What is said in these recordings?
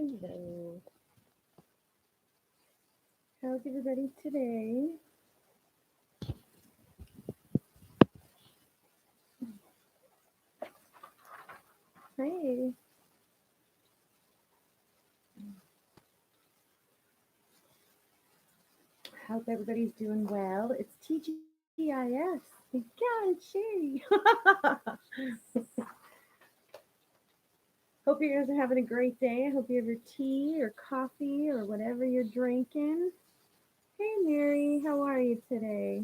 Hello. How's everybody today? Hey. Hope everybody's doing well. It's TGIS. Thank God, Sherry. Hope you guys are having a great day. I hope you have your tea or coffee or whatever you're drinking. Hey, Mary. How are you today?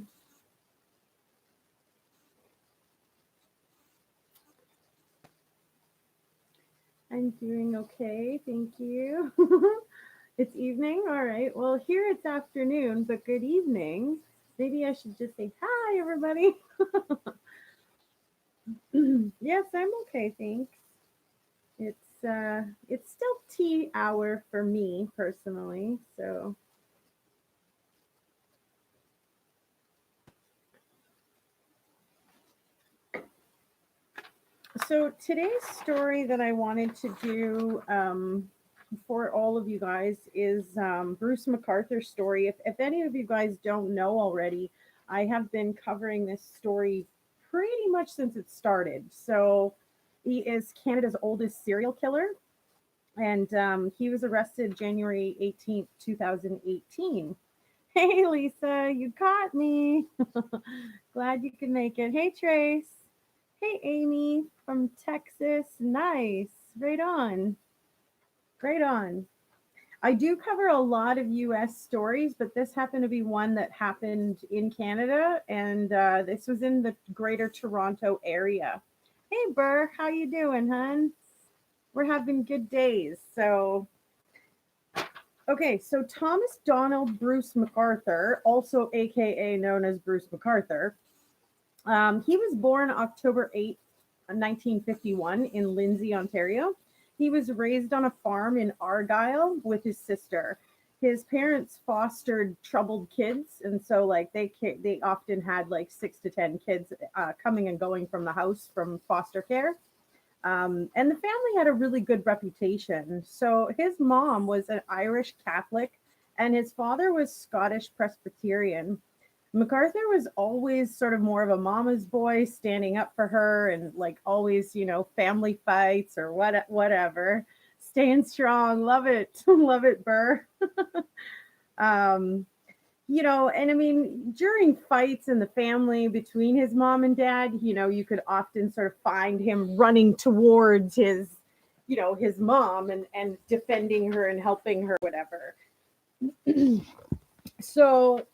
I'm doing okay. Thank you. It's evening. All right. Well, here it's afternoon, but good evening. Maybe I should just say hi, everybody. Yes, I'm okay, thanks. It's still tea hour for me personally. So today's story that I wanted to do for all of you guys is Bruce McArthur's story. If any of you guys don't know already, I have been covering this story pretty much since it started. So he is Canada's oldest serial killer, and he was arrested January 18th, 2018. Hey, Lisa, you caught me. Glad you could make it. Hey, Trace. Hey, Amy from Texas. Nice. Right on. Right on. I do cover a lot of US stories, but this happened to be one that happened in Canada, and this was in the greater Toronto area. Hey, Burr, how you doing, hun? We're having good days. Okay, so Thomas Donald Bruce McArthur, also AKA known as Bruce McArthur, he was born October 8th, 1951, in Lindsay, Ontario. He was raised on a farm in Argyll with his sister. His parents fostered troubled kids, and so like they often had like 6 to 10 kids coming and going from the house from foster care. And the family had a really good reputation. So his mom was an Irish Catholic, and his father was Scottish Presbyterian. MacArthur was always sort of more of a mama's boy, standing up for her, and like always, family fights or whatever. Staying strong, love it, love it, Burr. um, and I mean, during fights in the family between his mom and dad, you could often sort of find him running towards his mom and defending her and helping her, whatever. So,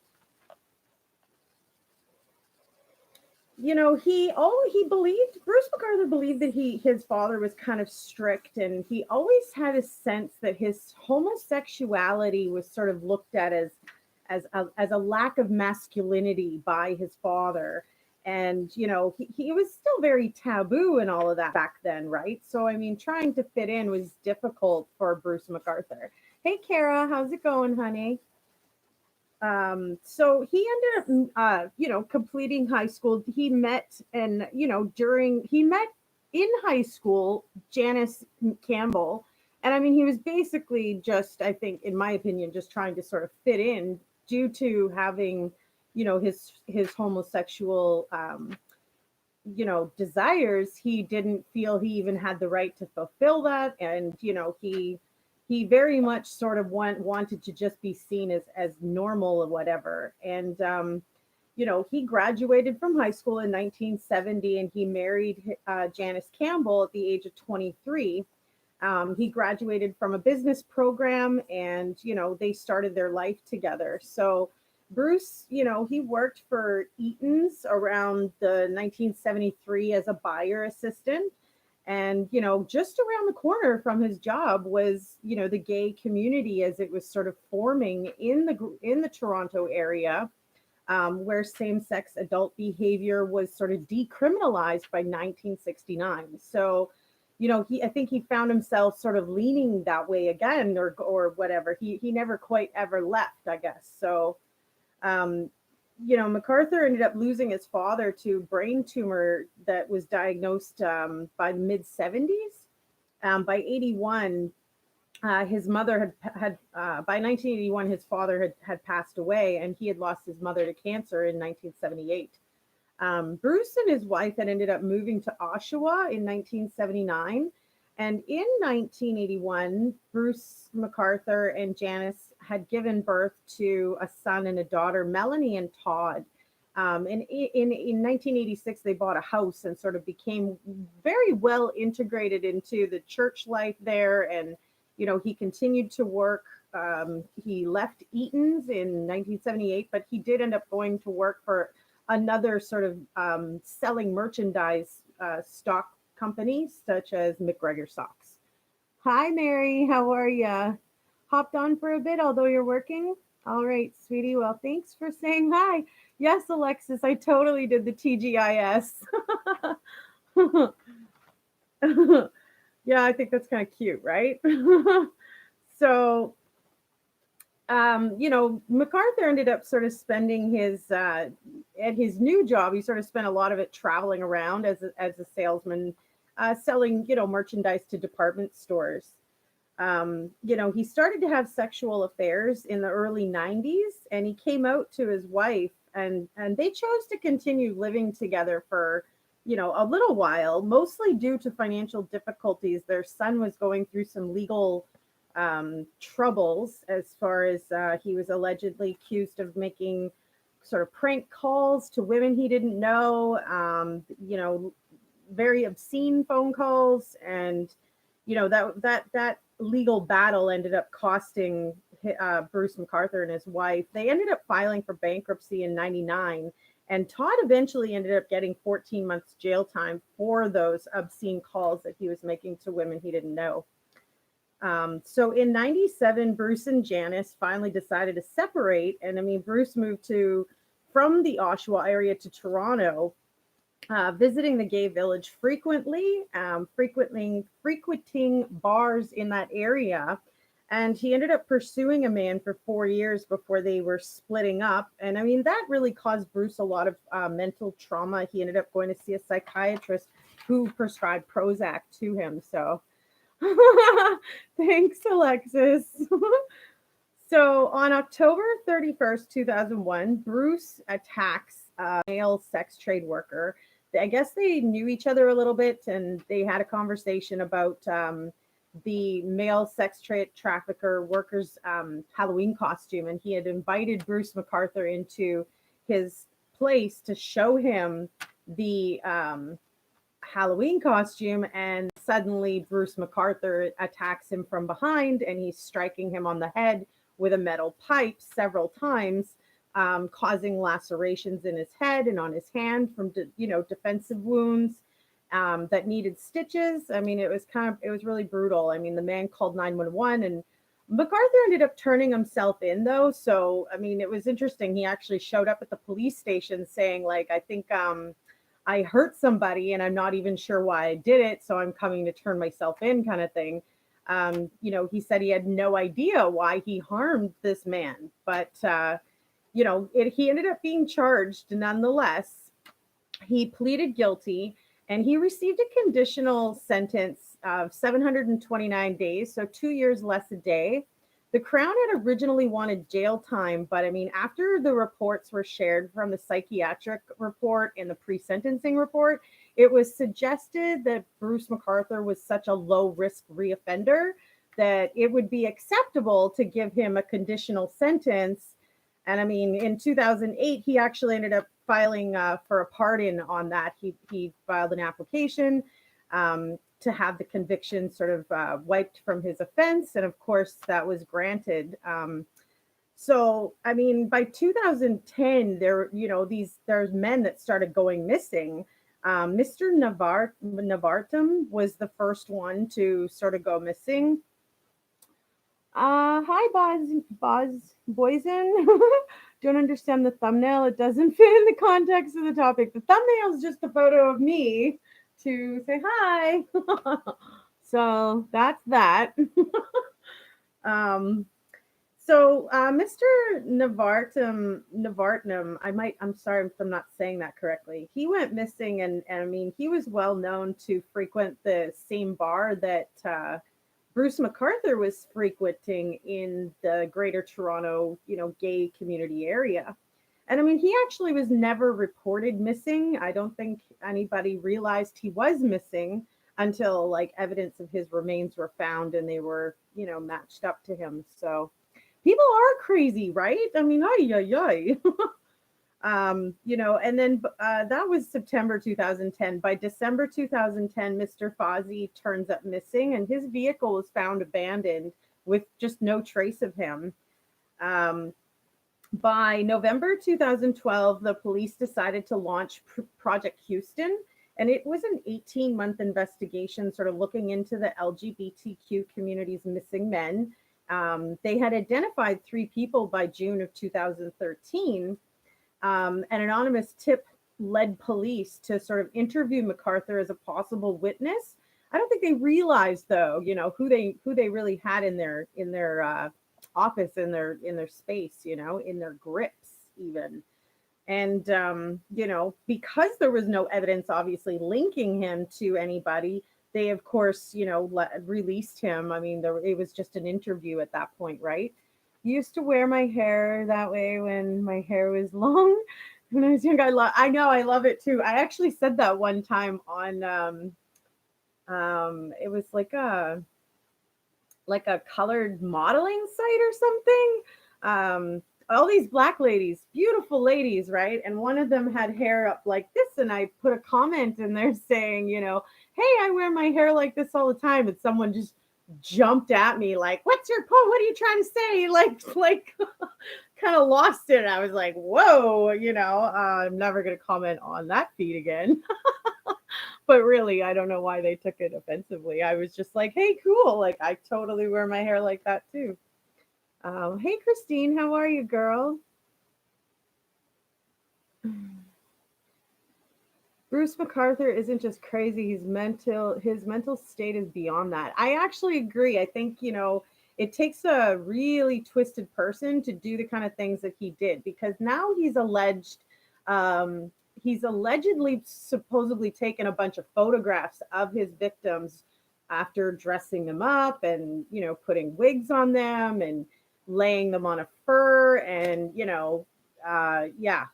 he believed Bruce McArthur believed that his father was kind of strict, and he always had a sense that his homosexuality was sort of looked at as a lack of masculinity by his father. And he was still very taboo and all of that back then, right? So I mean, trying to fit in was difficult for Bruce McArthur. Hey, Kara, how's it going, honey? So he ended up, completing high school. He met, and during he met in high school Janice Campbell, and I mean he was basically just, I think, in my opinion, just trying to sort of fit in due to having, his homosexual, desires. He didn't feel he even had the right to fulfill that, and he very much sort of wanted to just be seen as normal or whatever. And he graduated from high school in 1970, and he married Janice Campbell at the age of 23. He graduated from a business program, and they started their life together. So Bruce, he worked for Eaton's around the 1973 as a buyer assistant. And just around the corner from his job was the gay community as it was sort of forming in the Toronto area, where same-sex adult behavior was sort of decriminalized by 1969. So I think he found himself sort of leaning that way again, or whatever. He never quite ever left, I guess. So um, MacArthur ended up losing his father to brain tumor that was diagnosed by the mid 70s. By 81, His mother had by 1981 his father had passed away, and he had lost his mother to cancer in 1978. Bruce and his wife had ended up moving to Oshawa in 1979. And in 1981, Bruce McArthur and Janice had given birth to a son and a daughter, Melanie and Todd. And in 1986, they bought a house and sort of became very well integrated into the church life there. And, he continued to work. He left Eaton's in 1978, but he did end up going to work for another sort of selling merchandise stock companies such as McGregor Socks. Hi, Mary. How are ya? Hopped on for a bit, although you're working. All right, sweetie. Well, thanks for saying hi. Yes, Alexis, I totally did the TGIS. Yeah, I think that's kind of cute, right? So, McArthur ended up sort of spending his at his new job. He sort of spent a lot of it traveling around as a salesman, selling merchandise to department stores. He started to have sexual affairs in the early 90s, and he came out to his wife, and they chose to continue living together for a little while, mostly due to financial difficulties. Their son was going through some legal troubles as far as he was allegedly accused of making sort of prank calls to women he didn't know, very obscene phone calls. And that legal battle ended up costing Bruce McArthur and his wife. They ended up filing for bankruptcy in 99, and Todd eventually ended up getting 14 months jail time for those obscene calls that he was making to women he didn't know. So in 97, Bruce and Janice finally decided to separate. And I mean, Bruce moved from the Oshawa area to Toronto, visiting the gay village frequently, frequenting bars in that area. And he ended up pursuing a man for 4 years before they were splitting up. And I mean, that really caused Bruce a lot of mental trauma. He ended up going to see a psychiatrist who prescribed Prozac to him. So thanks, Alexis. So on October 31st, 2001, Bruce attacks a male sex trade worker. I guess they knew each other a little bit, and they had a conversation about the male sex trade trafficker worker's Halloween costume. And he had invited Bruce McArthur into his place to show him the Halloween costume, and suddenly Bruce McArthur attacks him from behind, and he's striking him on the head with a metal pipe several times, causing lacerations in his head and on his hand from defensive wounds that needed stitches. I mean, it was really brutal. I mean, the man called 911, and McArthur ended up turning himself in, though. So I mean, it was interesting. He actually showed up at the police station saying, like, I think I hurt somebody and I'm not even sure why I did it, so I'm coming to turn myself in, kind of thing. He said he had no idea why he harmed this man, but he ended up being charged nonetheless. He pleaded guilty, and he received a conditional sentence of 729 days, so 2 years less a day. The Crown had originally wanted jail time, but I mean, after the reports were shared from the psychiatric report and the pre-sentencing report, it was suggested that Bruce McArthur was such a low-risk reoffender that it would be acceptable to give him a conditional sentence. And I mean, in 2008, he actually ended up filing for a pardon on that. He filed an application to have the conviction sort of wiped from his offense. And of course, that was granted. So, I mean, by 2010, there's men that started going missing. Mr. Navartum was the first one to sort of go missing. Hi, Boysen. Don't understand the thumbnail. It doesn't fit in the context of the topic. The thumbnail is just a photo of me to say hi. So that's that. Mr. Navartum, I'm sorry if I'm not saying that correctly. He went missing, and I mean, he was well known to frequent the same bar that Bruce McArthur was frequenting in the Greater Toronto, gay community area. And I mean, he actually was never reported missing. I don't think anybody realized he was missing until like evidence of his remains were found and they were, matched up to him. So people are crazy, right? I mean, ay, ay, ay. And then that was September 2010. By December 2010, Mr. Fozzie turns up missing and his vehicle was found abandoned with just no trace of him. Um, by November 2012, the police decided to launch Project Houston, and it was an 18-month investigation sort of looking into the LGBTQ community's missing men. They had identified 3 people by June of 2013. An anonymous tip led police to sort of interview McArthur as a possible witness. I don't think they realized, though, who they really had in their office, in their space, in their grips even. And because there was no evidence obviously linking him to anybody, they of course released him. I mean, it was just an interview at that point, right? Used to wear my hair that way when my hair was long when I was young. I know, I love it too. I actually said that one time on it was like a colored modeling site or something. All these black ladies, beautiful ladies, right? And one of them had hair up like this, and I put a comment in there saying, hey, I wear my hair like this all the time, and someone just jumped at me like, what's your point? What are you trying to say? Like kind of lost it. I was like, whoa, I'm never going to comment on that feed again. But really, I don't know why they took it offensively. I was just like, hey, cool. Like, I totally wear my hair like that too. Hey, Christine, how are you, girl? Bruce McArthur isn't just crazy. His mental state is beyond that. I actually agree. I think, it takes a really twisted person to do the kind of things that he did, because now he's allegedly supposedly taken a bunch of photographs of his victims after dressing them up and, putting wigs on them and laying them on a fur. And,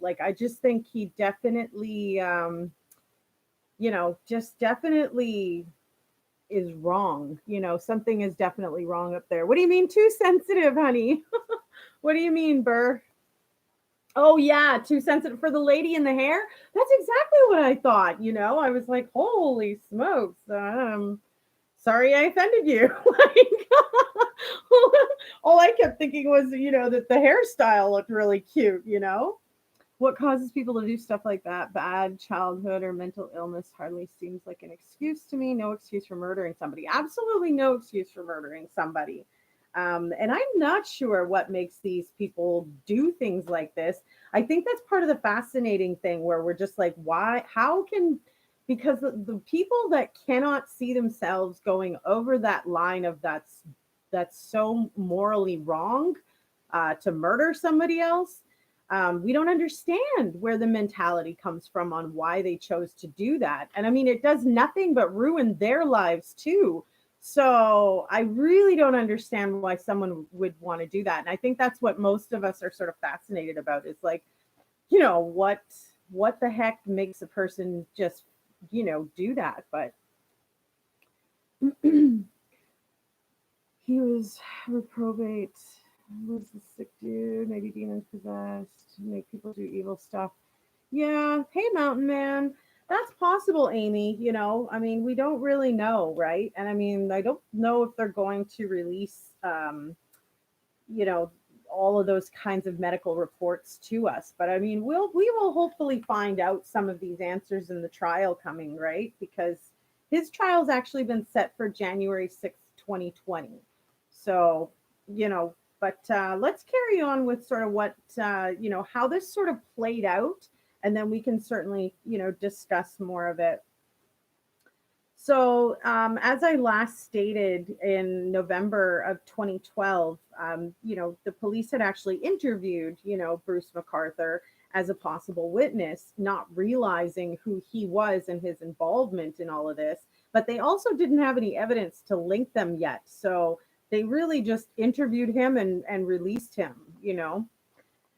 like, I just think he definitely, just definitely is wrong. Something is definitely wrong up there. What do you mean too sensitive, honey? What do you mean, Burr? Oh yeah, too sensitive for the lady in the hair. That's exactly what I thought. I was like, holy smokes. Sorry I offended you. Like, all I kept thinking was, that the hairstyle looked really cute. What causes people to do stuff like that? Bad childhood or mental illness hardly seems like an excuse to me. No excuse for murdering somebody. Absolutely no excuse for murdering somebody. And I'm not sure what makes these people do things like this. I think that's part of the fascinating thing where we're just like, why, because the people that cannot see themselves going over that line of that's so morally wrong to murder somebody else. We don't understand where the mentality comes from on why they chose to do that. And I mean, it does nothing but ruin their lives too. So I really don't understand why someone would want to do that. And I think that's what most of us are sort of fascinated about, is like, what the heck makes a person just, do that. But he was reprobate. Was a sick dude, maybe demons possessed, make people do evil stuff. Yeah. Hey, Mountain Man. That's possible, Amy. I mean, we don't really know, right? And I mean, I don't know if they're going to release, all of those kinds of medical reports to us. But I mean, we will hopefully find out some of these answers in the trial coming, right? Because his trial's actually been set for January 6th, 2020. So, but let's carry on with sort of what, how this sort of played out. And then we can certainly, discuss more of it. So as I last stated in November of 2012, the police had actually interviewed, Bruce McArthur as a possible witness, not realizing who he was and his involvement in all of this. but they also didn't have any evidence to link them yet. So they really just interviewed him and released him, you know.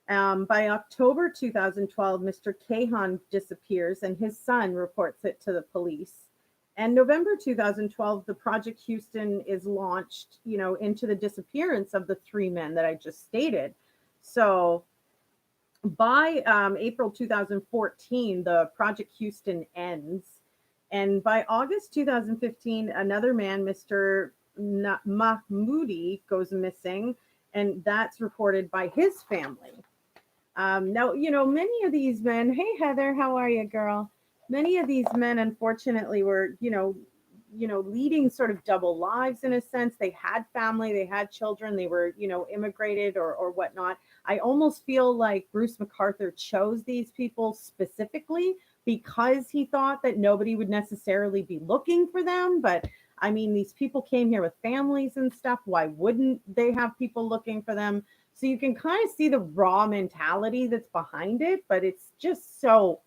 By October 2012, Mr. Cahan disappears and his son reports it to the police. And November 2012, the Project Houston is launched, you know, into the disappearance of the three men that I just stated. So by April 2014, the Project Houston ends. And by August 2015, another man, Mr. Mahmoudi, goes missing, and that's reported by his family. Now, you know, many of these men, hey, Heather, how are you, girl? Many of these men, unfortunately, were, leading sort of double lives in a sense. They had family, they had children, they were, immigrated or whatnot. I almost feel like Bruce McArthur chose these people specifically because he thought that nobody would necessarily be looking for them. But I mean, these people came here with families and stuff. Why wouldn't they have people looking for them? So you can kind of see the raw mentality that's behind it, but it's just so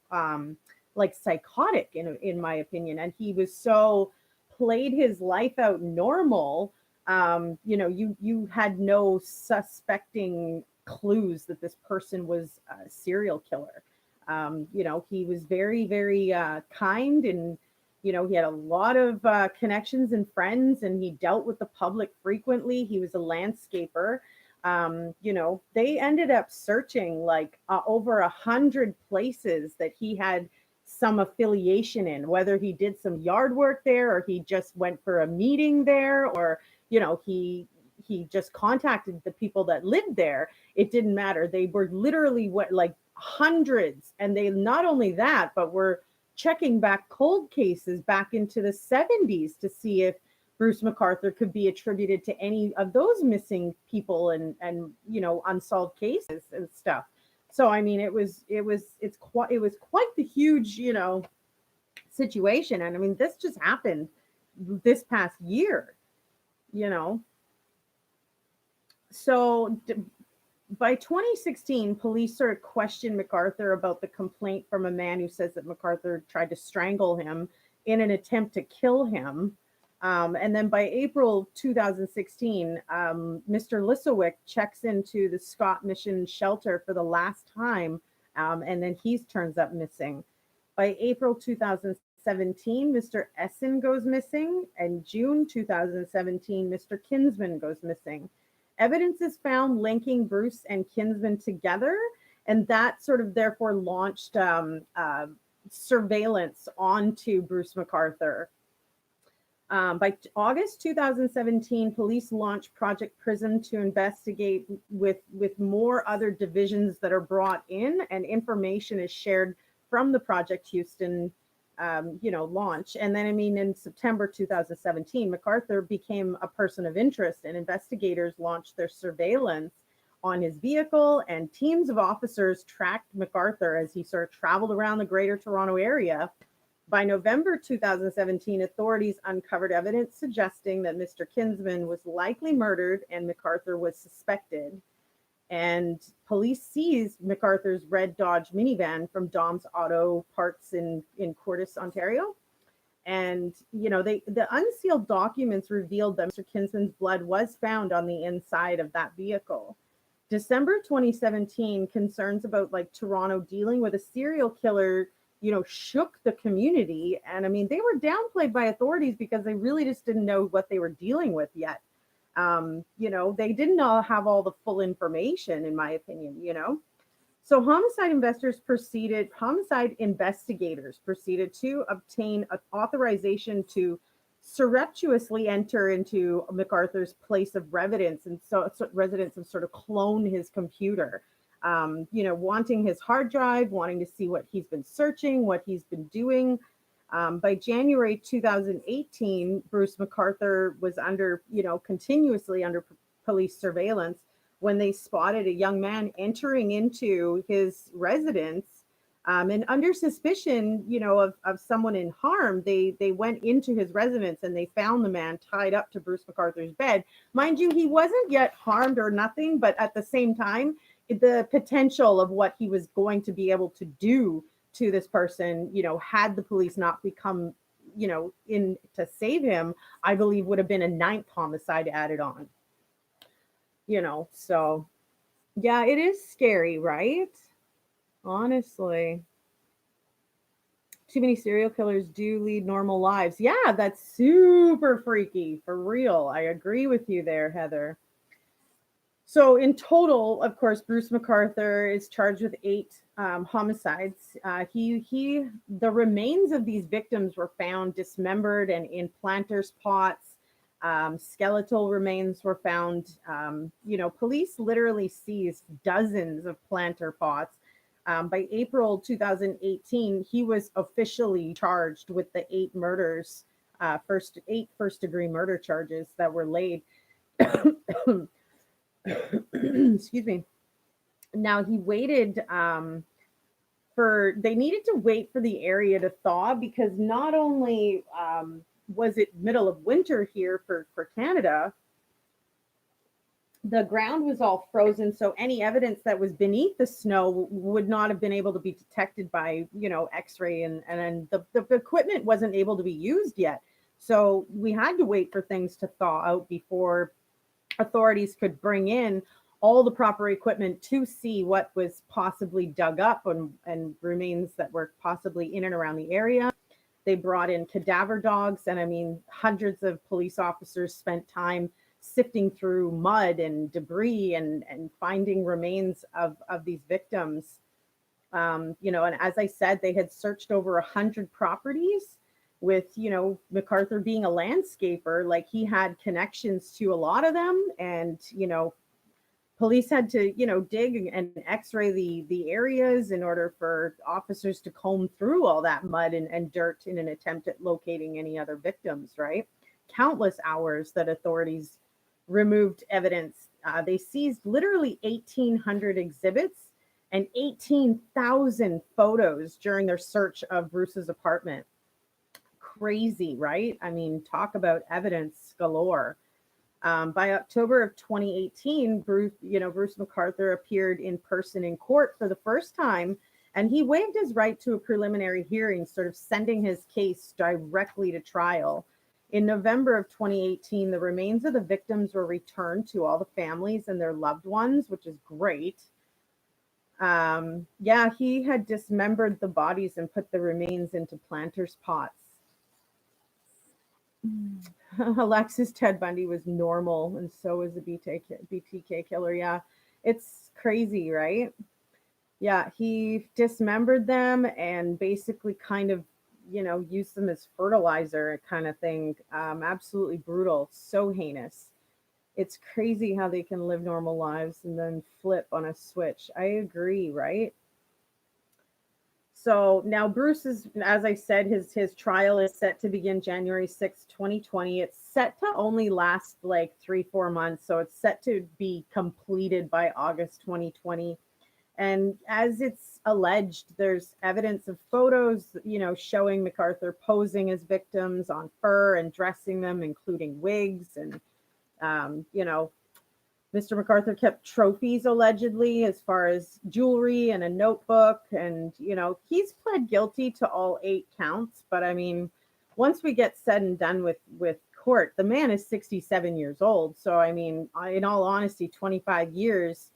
like psychotic in my opinion. And he was so played his life out normal. You had no suspecting clues that this person was a serial killer. He was very, very kind, and he had a lot of connections and friends, and he dealt with the public frequently. He was a landscaper. They ended up searching like over 100 places that he had some affiliation in, whether he did some yard work there or he just went for a meeting there, or he just contacted the people that lived there. It didn't matter. They were literally like hundreds, and they not only that, but were checking back cold cases back into the 70s to see if Bruce McArthur could be attributed to any of those missing people and unsolved cases and stuff. So I mean, it was quite the huge situation, and I mean, this just happened this past year, So by 2016, police sort of questioned McArthur about the complaint from a man who says that McArthur tried to strangle him in an attempt to kill him. And then by April 2016, Mr. Lissowick checks into the Scott Mission shelter for the last time, and then he turns up missing. By April 2017, Mr. Essen goes missing, and June 2017, Mr. Kinsman goes missing. Evidence is found linking Bruce and Kinsman together, and that sort of therefore launched surveillance onto Bruce McArthur. By August 2017, police launched Project Prism to investigate with more other divisions that are brought in, and information is shared from the Project Houston, launch. And then, I mean, in September 2017, McArthur became a person of interest, and investigators launched their surveillance on his vehicle, and teams of officers tracked McArthur as he sort of traveled around the Greater Toronto area. By November 2017, authorities uncovered evidence suggesting that Mr. Kinsman was likely murdered and McArthur was suspected. And police seized McArthur's red Dodge minivan from Dom's Auto Parts in Courtice, Ontario. And, the unsealed documents revealed that Mr. Kinsman's blood was found on the inside of that vehicle. December 2017, concerns about like Toronto dealing with a serial killer shook the community. And I mean, they were downplayed by authorities because they really just didn't know what they were dealing with yet. They didn't all have all the full information, in my opinion, So homicide investigators proceeded to obtain authorization to surreptitiously enter into McArthur's place of residence and sort of clone his computer. Wanting his hard drive, wanting to see what he's been searching, what he's been doing. By January 2018, Bruce McArthur was continuously under police surveillance when they spotted a young man entering into his residence. And under suspicion, of someone in harm, they went into his residence and they found the man tied up to Bruce McArthur's bed. Mind you, he wasn't yet harmed or nothing, but at the same time, the potential of what he was going to be able to do to this person, had the police not become, in to save him, I believe would have been a ninth homicide added on. So yeah, it is scary, right? Honestly, too many serial killers do lead normal lives. Yeah, that's super freaky for real. I agree with you there, Heather. So in total, of course, Bruce McArthur is charged with 8 homicides. The remains of these victims were found dismembered and in planters' pots. Skeletal remains were found. Police literally seized dozens of planter pots. By April 2018, he was officially charged with the 8 murders, first degree murder charges that were laid. Excuse me. Now he waited they needed to wait for the area to thaw because not only was it middle of winter here for Canada, the ground was all frozen, so any evidence that was beneath the snow would not have been able to be detected by X-ray, and the equipment wasn't able to be used yet. So we had to wait for things to thaw out before authorities could bring in all the proper equipment to see what was possibly dug up and remains that were possibly in and around the area. They brought in cadaver dogs, and I mean, hundreds of police officers spent time sifting through mud and debris and finding remains of these victims. And as I said, they had searched over 100 properties with, McArthur being a landscaper, like he had connections to a lot of them. And, police had to, dig and x-ray the areas in order for officers to comb through all that mud and dirt in an attempt at locating any other victims, right? Countless hours that authorities removed evidence. They seized literally 1,800 exhibits and 18,000 photos during their search of Bruce's apartment. Crazy, right? I mean, talk about evidence galore. By October of 2018, Bruce McArthur appeared in person in court for the first time, and he waived his right to a preliminary hearing, sort of sending his case directly to trial. In November of 2018, the remains of the victims were returned to all the families and their loved ones, which is great. Yeah, he had dismembered the bodies and put the remains into planters' pots. Alexis Ted Bundy was normal, and so was the BTK killer. Yeah, it's crazy, right? Yeah, he dismembered them and basically kind of, used them as fertilizer kind of thing. Absolutely brutal, so heinous. It's crazy how they can live normal lives and then flip on a switch. I agree, right? So now Bruce is, as I said, his trial is set to begin January 6th, 2020. It's set to only last like 3-4 months. So it's set to be completed by August 2020. And as it's alleged, there's evidence of photos, showing McArthur posing as victims on fur and dressing them, including wigs. And, Mr. McArthur kept trophies allegedly as far as jewelry and a notebook. And, he's pled guilty to all 8 counts. But I mean, once we get said and done with court, the man is 67 years old. So, I mean, in all honesty, 25 years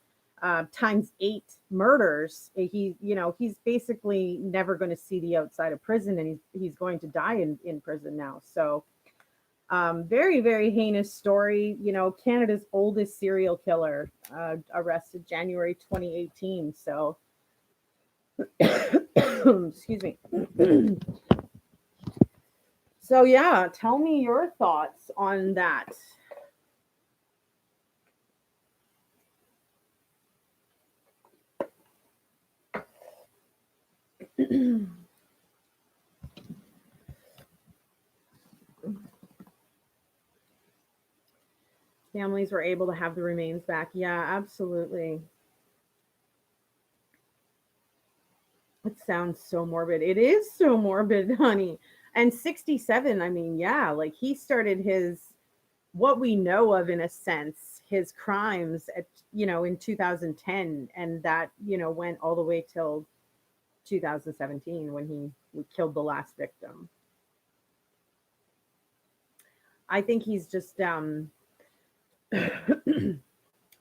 times 8 murders, he's basically never going to see the outside of prison, and he's going to die in prison now. So, very, very heinous story. Canada's oldest serial killer, arrested January 2018. So, excuse me. So, yeah, tell me your thoughts on that. Families were able to have the remains back. Yeah, absolutely. It sounds so morbid. It is so morbid, honey. And 67, I mean, yeah, like he started what we know of, in a sense, his crimes in 2010, and that went all the way till 2017 when he killed the last victim. I think he's just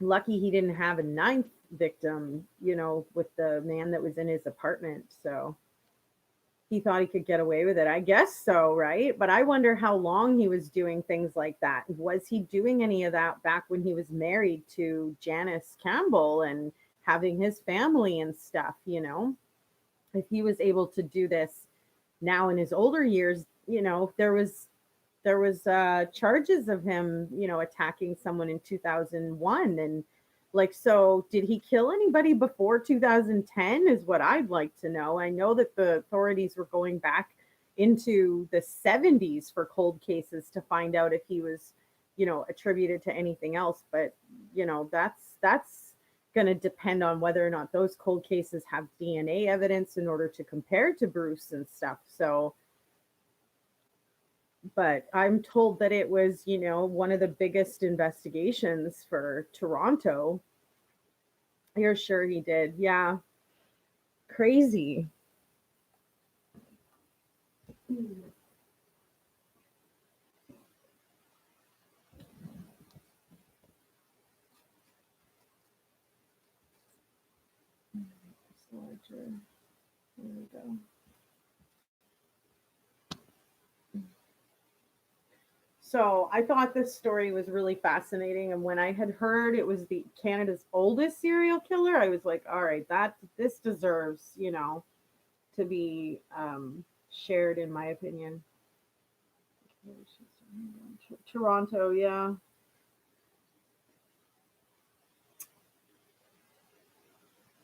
lucky he didn't have a ninth victim, with the man that was in his apartment. So he thought he could get away with it. I guess so, right? But I wonder how long he was doing things like that. Was he doing any of that back when he was married to Janice Campbell and having his family and stuff, If he was able to do this now in his older years, there was charges of him, attacking someone in 2001. And like, so did he kill anybody before 2010 is what I'd like to know. I know that the authorities were going back into the 70s for cold cases to find out if he was, attributed to anything else. But, that's going to depend on whether or not those cold cases have DNA evidence in order to compare to Bruce and stuff. So, but I'm told that it was, one of the biggest investigations for Toronto. You're sure he did? Yeah. Crazy. Larger. There we go. So I thought this story was really fascinating, and when I had heard it was the Canada's oldest serial killer, I was like, all right, this deserves, to be shared, in my opinion. Toronto, yeah.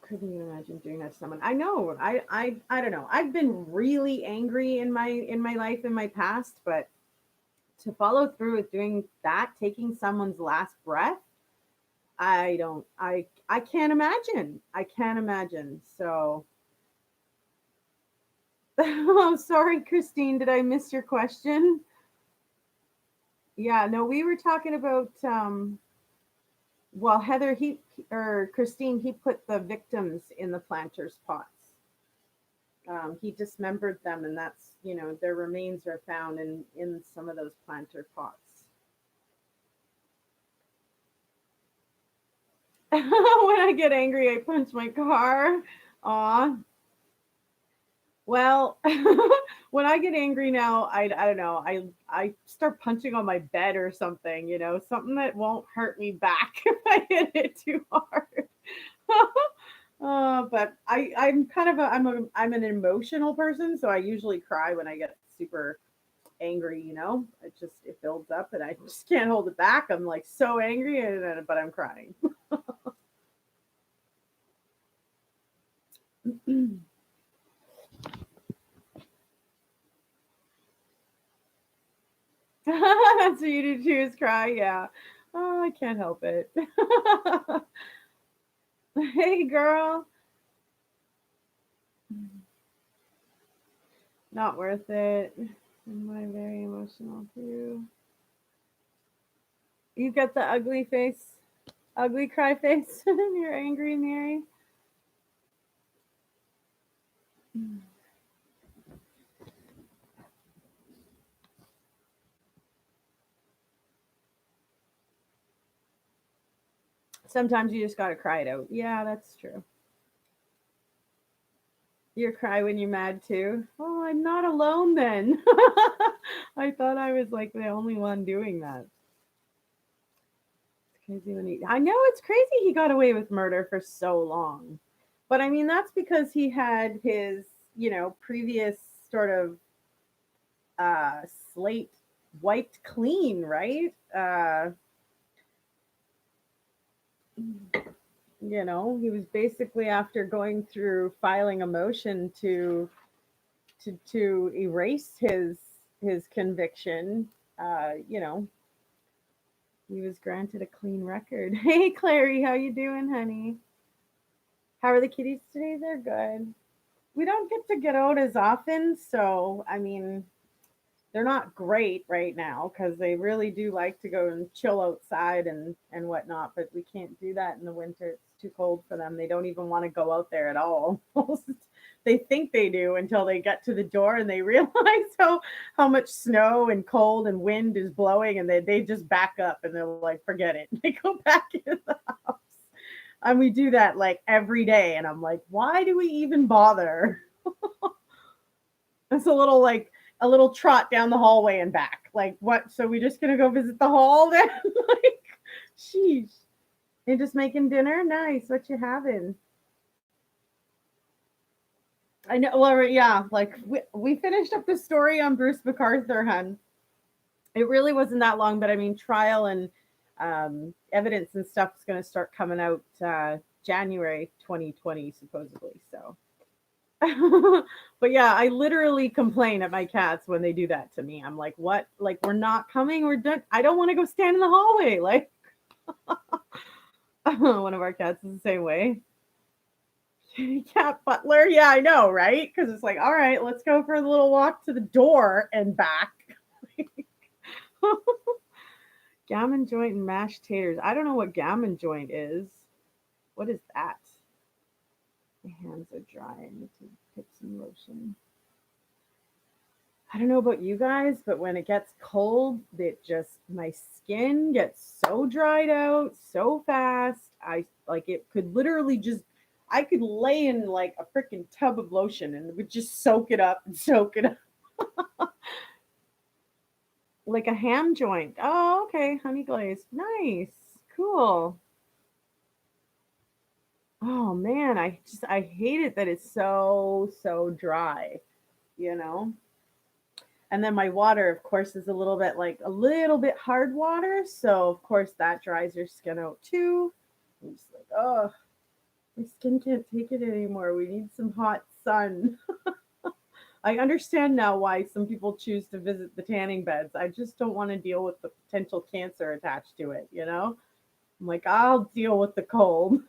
Couldn't even imagine doing that to someone. I know. I don't know. I've been really angry in my life in my past, but to follow through with doing that, taking someone's last breath, I don't I can't imagine. I can't imagine. So oh, sorry, Christine, did I miss your question? Yeah, no, we were talking about well, Heather, or Christine, he put the victims in the planters pots. He dismembered them, and that's, their remains are found in some of those planter pots. When I get angry, I punch my car. Aw. Well, when I get angry now, I don't know. I start punching on my bed or something, something that won't hurt me back if I hit it too hard. But I'm kind of I'm an emotional person, so I usually cry when I get super angry. It builds up, and I just can't hold it back. I'm like so angry, but I'm crying. That's what you do too, is cry. Yeah. Oh, I can't help it. Hey, girl. Not worth it. Am I very emotional too? You got the ugly face, ugly cry face, and you're angry, Mary. Sometimes you just gotta cry it out. Yeah, that's true. You cry when you're mad too. Oh, I'm not alone then. I thought I was like the only one doing that. It's crazy when I know it's crazy he got away with murder for so long. But I mean, that's because he had his, previous sort of uh, slate wiped clean, right? He was basically, after going through filing a motion to erase his conviction. You know, he was granted a clean record. Hey, Clary, how you doing, honey? How are the kitties today? They're good. We don't get to get out as often, so I mean, they're not great right now because they really do like to go and chill outside and whatnot. But we can't do that in the winter; it's too cold for them. They don't even want to go out there at all. they think they do until they get to the door and they realize how much snow and cold and wind is blowing, and they just back up and they're like, forget it. They go back in the house. And we do that like every day. And I'm like, why do we even bother? It's a little trot down the hallway and back. Like, what? So we just gonna go visit the hall then? Like, sheesh. You're just making dinner? Nice. What you having? I know. Well, yeah. Like we finished up the story on Bruce McArthur, hun. It really wasn't that long, but I mean, trial and evidence and stuff is going to start coming out January 2020, supposedly. So, but yeah, I literally complain at my cats when they do that to me. I'm like, what? Like, we're not coming. We're done. I don't want to go stand in the hallway. Like, one of our cats is the same way. Cat butler. Yeah, I know, right? Because it's like, all right, let's go for a little walk to the door and back. Gammon joint and mashed taters. I don't know what gammon joint is. What is that? My hands are dry. I need to put some lotion. I don't know about you guys, but when it gets cold, my skin gets so dried out so fast. I like it could literally just I could lay in like a freaking tub of lotion and it would just soak it up and soak it up. Like a ham joint. Oh, okay. Honey glazed. Nice. Cool. Oh man, I hate it that it's so dry, you know? And then my water, of course, is a little bit hard water. So of course that dries your skin out too. I'm just like, oh, my skin can't take it anymore. We need some hot sun. I understand now why some people choose to visit the tanning beds. I just don't want to deal with the potential cancer attached to it, you know? I'm like, I'll deal with the cold.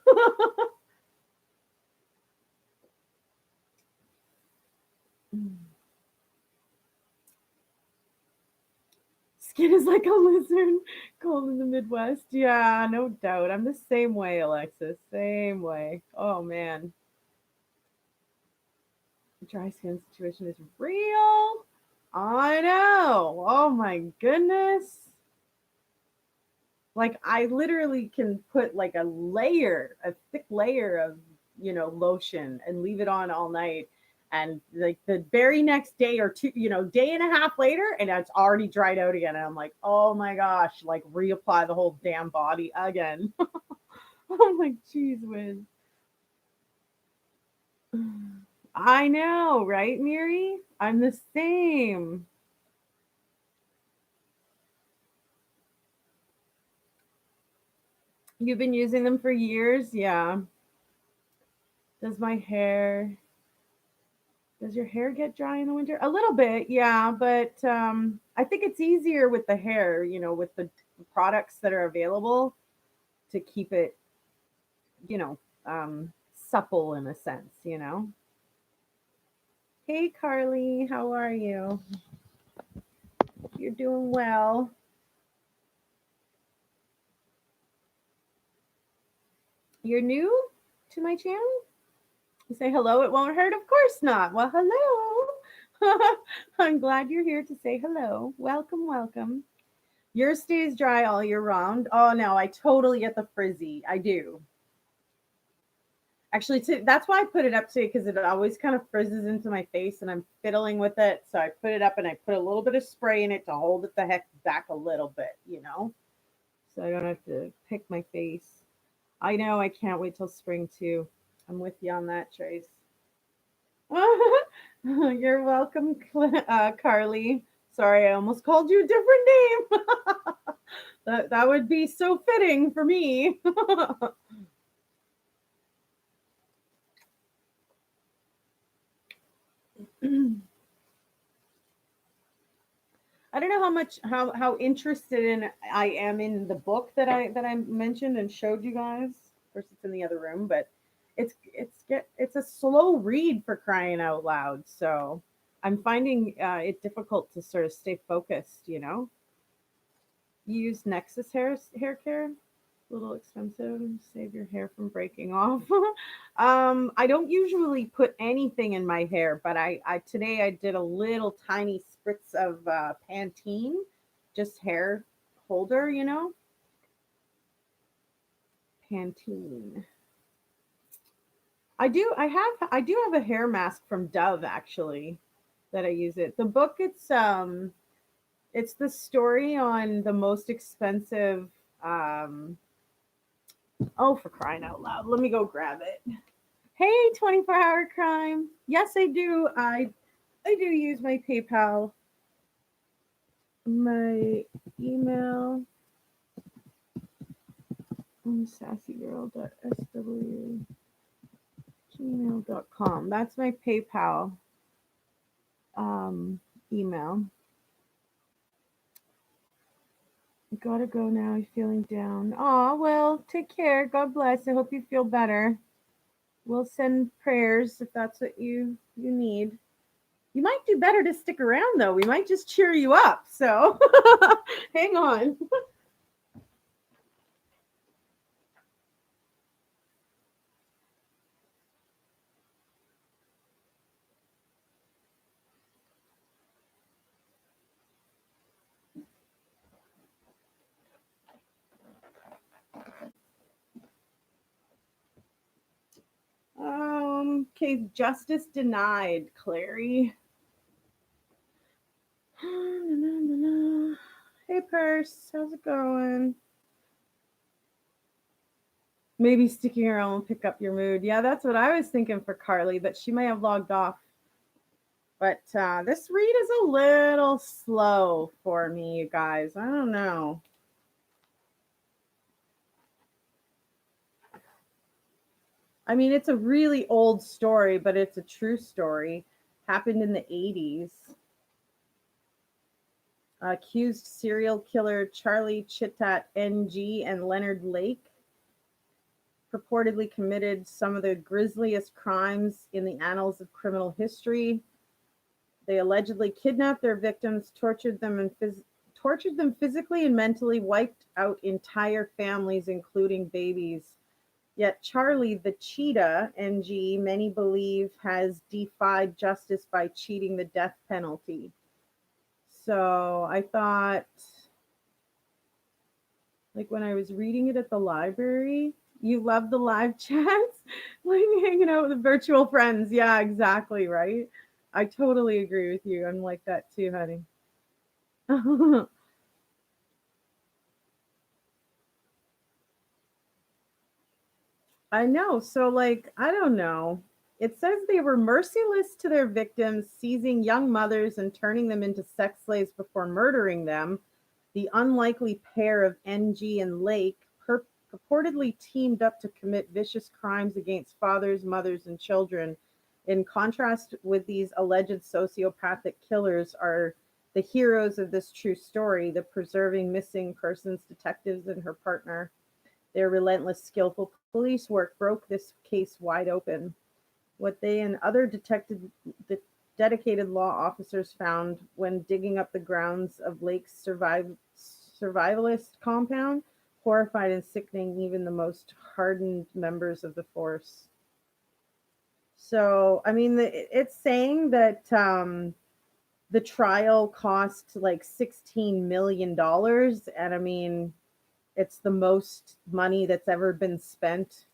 Skin is like a lizard, cold in the Midwest. Yeah, no doubt. I'm the same way, Alexis. Same way. Oh man. The dry skin situation is real. I know. Oh my goodness. Like I literally can put like a thick layer of, lotion and leave it on all night. And like the very next day or two, day and a half later, and it's already dried out again. And I'm like, oh my gosh, like reapply the whole damn body again. I'm like, geez whiz. I know, right, Miri? I'm the same. You've been using them for years? Yeah. Does my hair Does your hair get dry in the winter? A little bit, yeah, but I think it's easier with the hair, with the products that are available to keep it, you know, supple in a sense. Hey, Carly, how are you? You're doing well. You're new to my channel? You say hello, it won't hurt? Of course not. Well, hello. I'm glad you're here to say hello. Welcome, welcome. Yours stays dry all year round. Oh no, I totally get the frizzy. I do. Actually, that's why I put it up today because it always kind of frizzes into my face and I'm fiddling with it. So I put it up and I put a little bit of spray in it to hold it the heck back a little bit. So I don't have to pick my face. I know, I can't wait till spring too. I'm with you on that, Trace. You're welcome, Carly. Sorry, I almost called you a different name. that would be so fitting for me. I don't know how interested in I am in the book that I mentioned and showed you guys. Of course, it's in the other room, but it's a slow read for crying out loud. So I'm finding it difficult to sort of stay focused. You use Nexus hair care. A little expensive. Save your hair from breaking off. I don't usually put anything in my hair, but I today I did a little tiny spritz of Pantene, just hair holder, Pantene. I do have a hair mask from Dove actually that I use it. The book it's the story on the most expensive um oh, for crying out loud. Let me go grab it. Hey, 24-hour crime. Yes, I do. I do use my PayPal. My email sassygirl.sw@gmail.com. That's my PayPal um, email. Gotta go now. You're feeling down. Aw, well, take care. God bless. I hope you feel better. We'll send prayers if that's what you need. You might do better to stick around though. We might just cheer you up. So hang on. Okay, justice denied, Clary. Hey, Purse, how's it going? Maybe sticking around will pick up your mood. Yeah, that's what I was thinking for Carly, but she may have logged off. But this read is a little slow for me, you guys. I don't know. I mean, it's a really old story, but it's a true story. Happened in the 80s. Accused serial killer Charlie Chittat NG and Leonard Lake purportedly committed some of the grisliest crimes in the annals of criminal history. They allegedly kidnapped their victims, tortured them physically and mentally, wiped out entire families, including babies. Yet Charlie the Cheetah, NG, many believe has defied justice by cheating the death penalty. So I thought, like when I was reading it at the library, you love the live chats, like hanging out with virtual friends. Yeah, exactly, right? I totally agree with you. I'm like that too, honey. I know. So, like, I don't know. It says they were merciless to their victims, seizing young mothers and turning them into sex slaves before murdering them. The unlikely pair of NG and Lake purportedly teamed up to commit vicious crimes against fathers, mothers, and children. In contrast with these alleged sociopathic killers are the heroes of this true story, the preserving missing persons detectives and her partner. Their relentless, skillful police work broke this case wide open. What they and other dedicated law officers found when digging up the grounds of Lake's survivalist compound horrified and sickening even the most hardened members of the force. So, I mean, it's saying that the trial cost like $16 million, and I mean, it's the most money that's ever been spent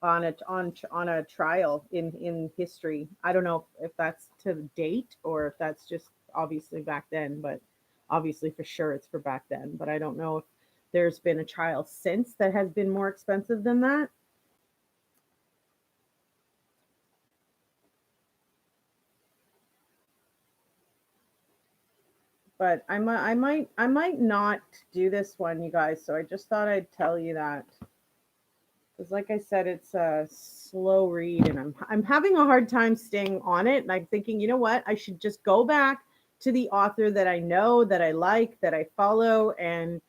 on a trial in history. I don't know if that's to date or if that's just obviously back then, but obviously for sure it's for back then. But I don't know if there's been a trial since that has been more expensive than that. But I might not do this one, you guys. So I just thought I'd tell you that. Because like I said, it's a slow read and I'm having a hard time staying on it. And I'm thinking, you know what? I should just go back to the author that I know, that I like, that I follow, and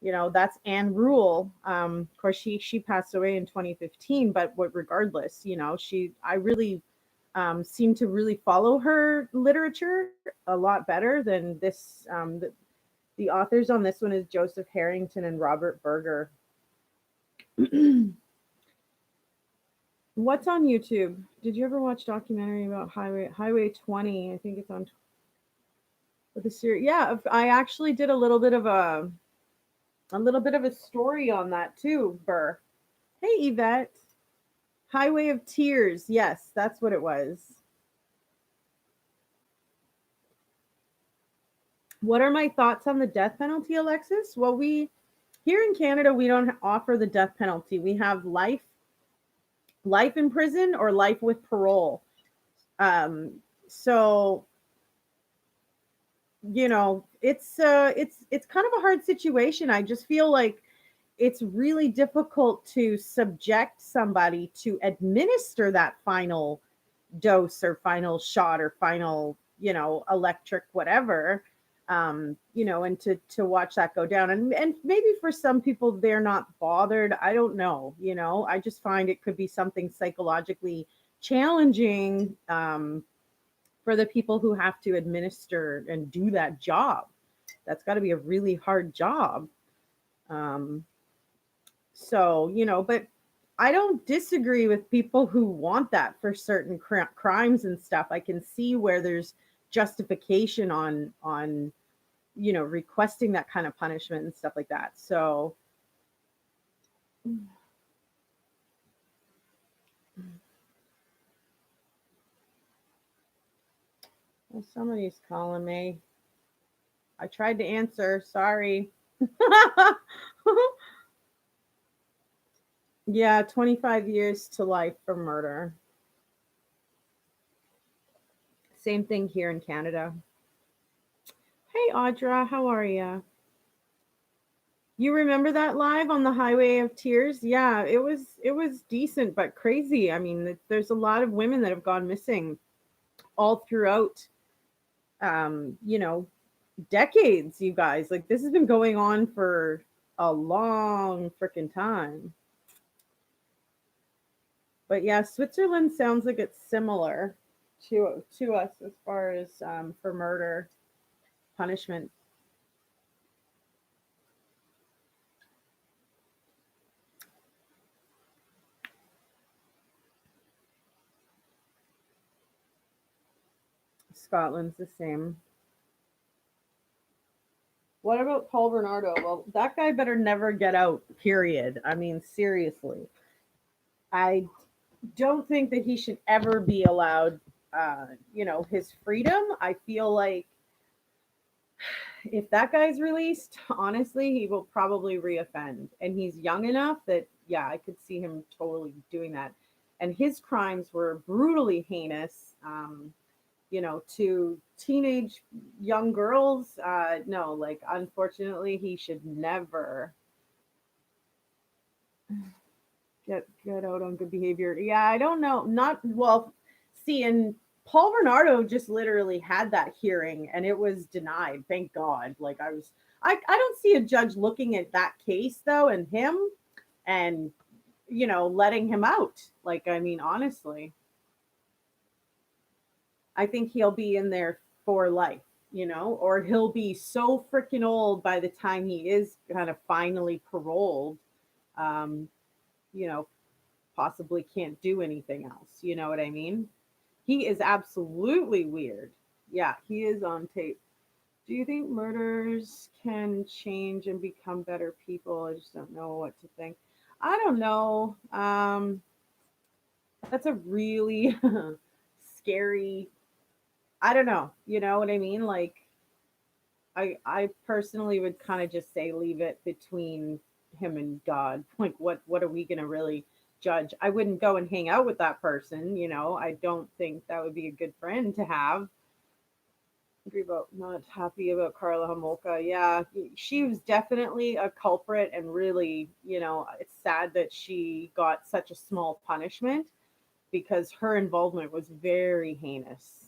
that's Anne Rule. Of course, she passed away in 2015, but regardless, she I really seem to really follow her literature a lot better than this. The authors on this one is Joseph Harrington and Robert Berger. What's on YouTube? Did you ever watch documentary about Highway 20? I think it's on with the series. Yeah, I actually did a little bit of a story on that too, Burr. Hey, Yvette. Highway of Tears. Yes, that's what it was. What are my thoughts on the death penalty, Alexis? Well, we here in Canada, we don't offer the death penalty. We have life in prison or life with parole. Um, so it's kind of a hard situation. I just feel like it's really difficult to subject somebody to administer that final dose or final shot or final, electric whatever, and to watch that go down. And maybe for some people they're not bothered. I don't know. I just find it could be something psychologically challenging, for the people who have to administer and do that job. That's got to be a really hard job. Um, but I don't disagree with people who want that for certain crimes and stuff. I can see where there's justification on requesting that kind of punishment and stuff like that. So well, somebody's calling me. I tried to answer. Sorry. Yeah, 25 years to life for murder. Same thing here in Canada. Hey, Audra, how are you? You remember that live on the Highway of Tears? Yeah, it was decent but crazy. I mean, there's a lot of women that have gone missing all throughout, you know, decades, you guys. Like this has been going on for a long freaking time. But yeah, Switzerland sounds like it's similar to us as far as for murder punishment. Scotland's the same. What about Paul Bernardo? Well, that guy better never get out, period. I mean, seriously. I don't think that he should ever be allowed, his freedom. I feel like if that guy's released, honestly, he will probably reoffend. And he's young enough that, yeah, I could see him totally doing that. And his crimes were brutally heinous, to teenage young girls. No, like, unfortunately, he should never get out on good behavior. Yeah, I don't know. Not well. See, and Paul Bernardo just literally had that hearing, and it was denied. Thank God. Like I don't see a judge looking at that case though, and him, and letting him out. Like, I mean, honestly, I think he'll be in there for life. Or he'll be so freaking old by the time he is kind of finally paroled. Um, you know, possibly can't do anything else. You know what I mean? He is absolutely weird. Yeah, he is on tape. Do you think murderers can change and become better people? I just don't know what to think. I don't know. That's a really scary. I don't know. You know what I mean? Like, I personally would kind of just say leave it between him and God. Like, what are we gonna really judge? I wouldn't go and hang out with that person. I don't think that would be a good friend to have. Agree about not happy about Carla Homolka. Yeah, she was definitely a culprit, and really, it's sad that she got such a small punishment because her involvement was very heinous.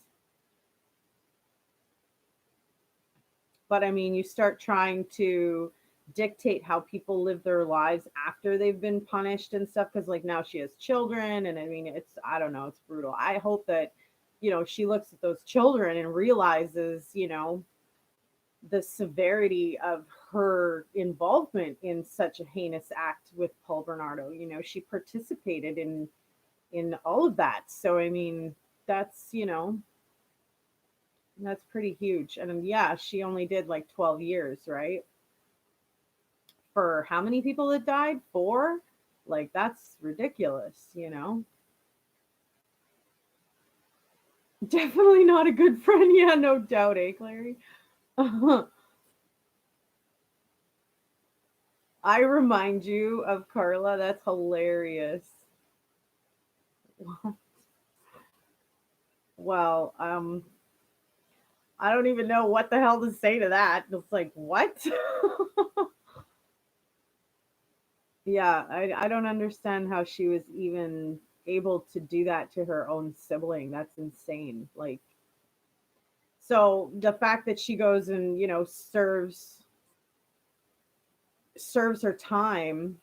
But I mean, you start trying to dictate how people live their lives after they've been punished and stuff, because like now she has children, and I mean, I don't know, it's brutal. I hope that she looks at those children and realizes, the severity of her involvement in such a heinous act with Paul Bernardo. You know, she participated in all of that. So I mean, that's, you know, that's pretty huge. And yeah, she only did like 12 years, right? For how many people that died? Four? Like that's ridiculous, you know? Definitely not a good friend. Yeah, no doubt, eh, Clary? I remind you of Carla. That's hilarious. Well, I don't even know what the hell to say to that. It's like, what? Yeah, I don't understand how she was even able to do that to her own sibling. That's insane. Like, so the fact that she goes and, you know, serves her time,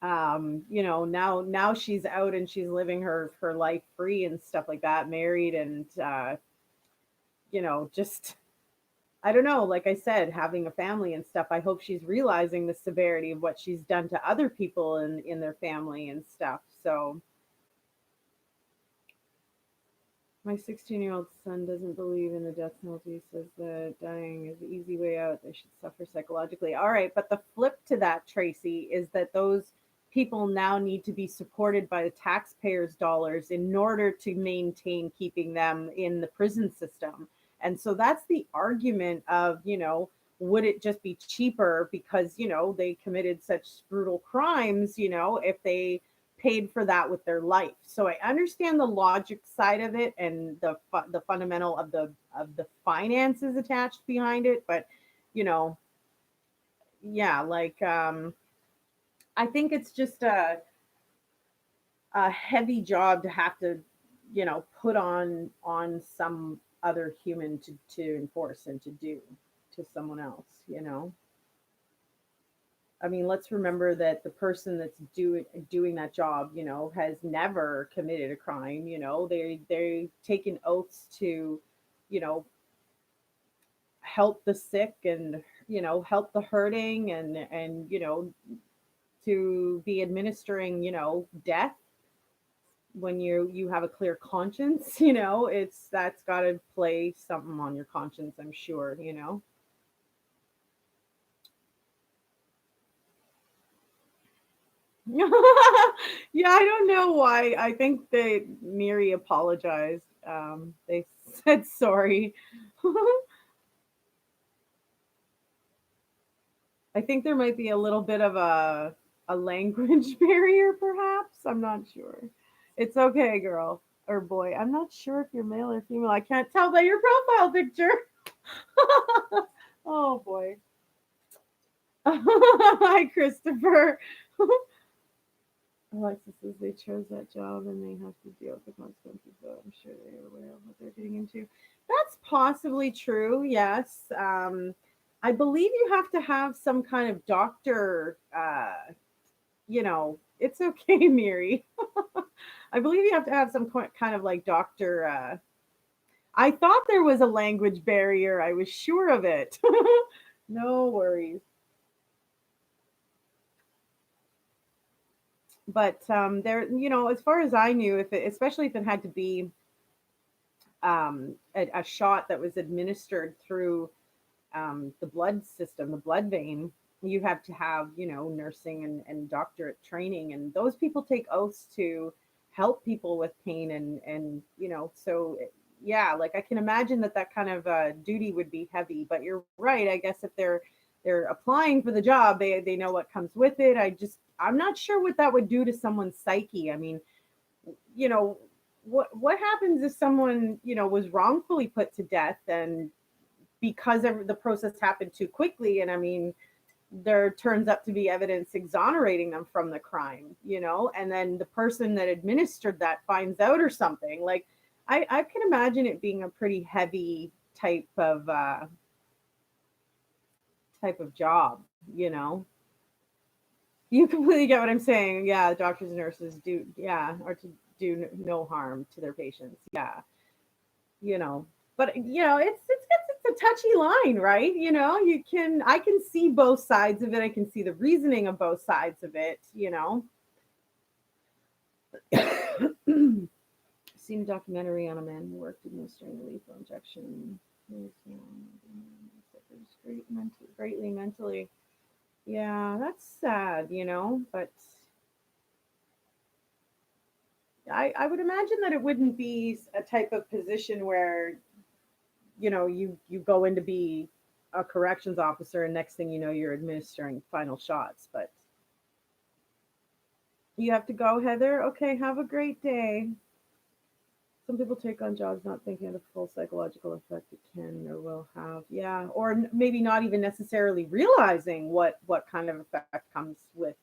you know, now she's out and she's living her life free and stuff like that, married and you know, just I don't know, like I said, having a family and stuff. I hope she's realizing the severity of what she's done to other people in their family and stuff. So my 16-year-old son doesn't believe in the death penalty, says that dying is the easy way out. They should suffer psychologically. All right, but the flip to that, Tracy, is that those people now need to be supported by the taxpayers' dollars in order to maintain keeping them in the prison system. And so that's the argument of, you know, would it just be cheaper because, you know, they committed such brutal crimes, you know, if they paid for that with their life. So I understand the logic side of it and the fundamental of the finances attached behind it, but you know, yeah, like I think it's just a heavy job to have to, you know, put on some other human to enforce and to do to someone else, you know. I mean, let's remember that the person that's doing that job, you know, has never committed a crime. You know, they taken oaths to, you know, help the sick and, you know, help the hurting and you know, to be administering, you know, death when you have a clear conscience. You know, it's that's got to play something on your conscience, I'm sure. You know. Yeah, I don't know why. I think they Miri apologized. They said sorry. I think there might be a little bit of a language barrier, perhaps. I'm not sure. It's okay, girl or boy. I'm not sure if you're male or female. I can't tell by your profile picture. Oh boy. Hi, Christopher. Alexis says they chose that job and they have to deal with the consequences, but I'm sure they are aware of what they're getting into. That's possibly true, yes. I believe you have to have some kind of doctor, you know, it's okay, Miri. I believe you have to have some kind of like doctor. I thought there was a language barrier. I was sure of it. No worries. But there, you know, as far as I knew, if it, especially if it had to be a shot that was administered through the blood system, the blood vein, you have to have, you know, nursing and doctorate training. And those people take oaths to help people with pain. You know, so yeah, like I can imagine that that kind of duty would be heavy. But you're right. I guess if they're applying for the job, they know what comes with it. I'm not sure what that would do to someone's psyche. I mean, you know, what happens if someone, you know, was wrongfully put to death and because the process happened too quickly, and I mean there turns up to be evidence exonerating them from the crime, you know, and then the person that administered that finds out or something. Like I can imagine it being a pretty heavy type of job, you know. You completely get what I'm saying. Yeah, doctors and nurses do, yeah, or to do no harm to their patients. Yeah. But it's a touchy line, right? I can see both sides of it. I can see the reasoning of both sides of it. Seen a documentary on a man who worked administering the lethal injection. He was, greatly mentally. Yeah, that's sad. But I would imagine that it wouldn't be a type of position where you go in to be a corrections officer, and next thing you know, you're administering final shots. But you have to go, Heather. Okay, have a great day. Some people take on jobs not thinking of the full psychological effect it can or will have. Yeah, or maybe not even necessarily realizing what kind of effect comes with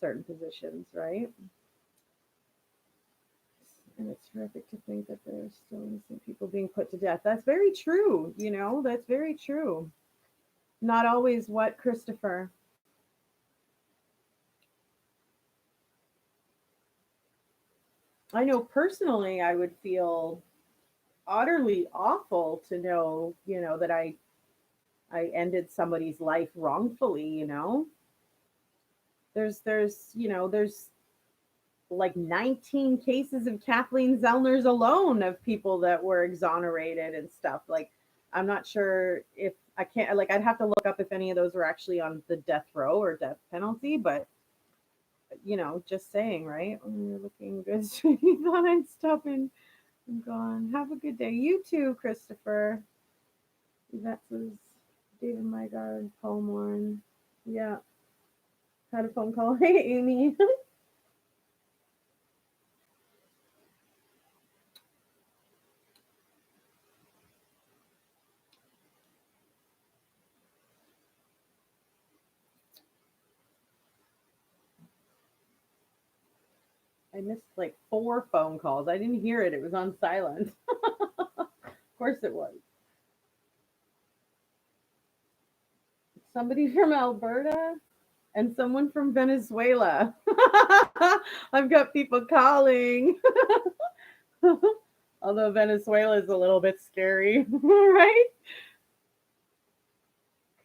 certain positions, right? And it's horrific to think that there are still innocent people being put to death. That's very true. That's very true. Not always what, Christopher? I know personally I would feel utterly awful to know, that I ended somebody's life wrongfully. There's like 19 cases of Kathleen Zellner's alone of people that were exonerated and stuff. Like, I'm not sure if I can't, like, I'd have to look up if any of those were actually on the death row or death penalty, but just saying, right? When you're looking good, you thought I'd stop and I'm gone. Have a good day. You too, Christopher. That was David Mygard, Paul Morin. Yeah. Had a phone call. Hey, Amy. I missed like 4 phone calls. I didn't hear it. It was on silent. Of course it was. Somebody from Alberta and someone from Venezuela. I've got people calling. Although Venezuela is a little bit scary, right?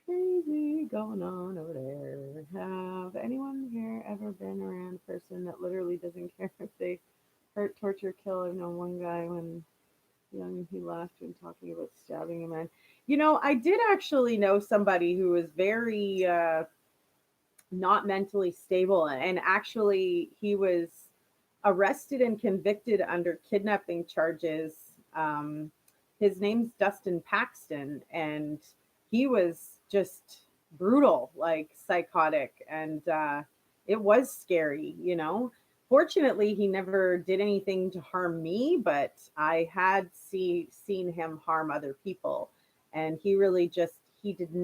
Crazy going on over there. Have anyone here ever been around a person that literally doesn't care if they hurt, torture, kill? I've known one guy when young, he laughed when talking about stabbing a man. I did actually know somebody who was very not mentally stable, and actually he was arrested and convicted under kidnapping charges. His name's Dustin Paxton, and he was just brutal, like psychotic, and it was scary. Fortunately, he never did anything to harm me, but I had seen him harm other people, and he really just he didn't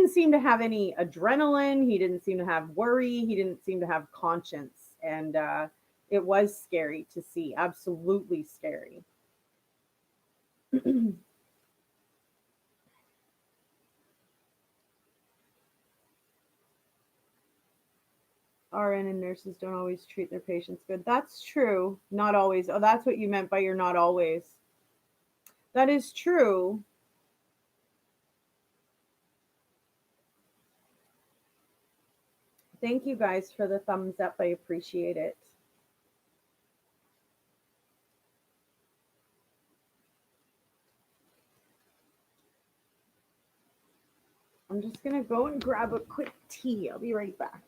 seem to have any adrenaline. He didn't seem to have worry. He didn't seem to have conscience. And it was scary to see. Absolutely scary. RN and nurses don't always treat their patients good. That's true. Not always. Oh, that's what you meant by you're not always. That is true. Thank you guys for the thumbs up. I appreciate it. I'm just going to go and grab a quick tea. I'll be right back.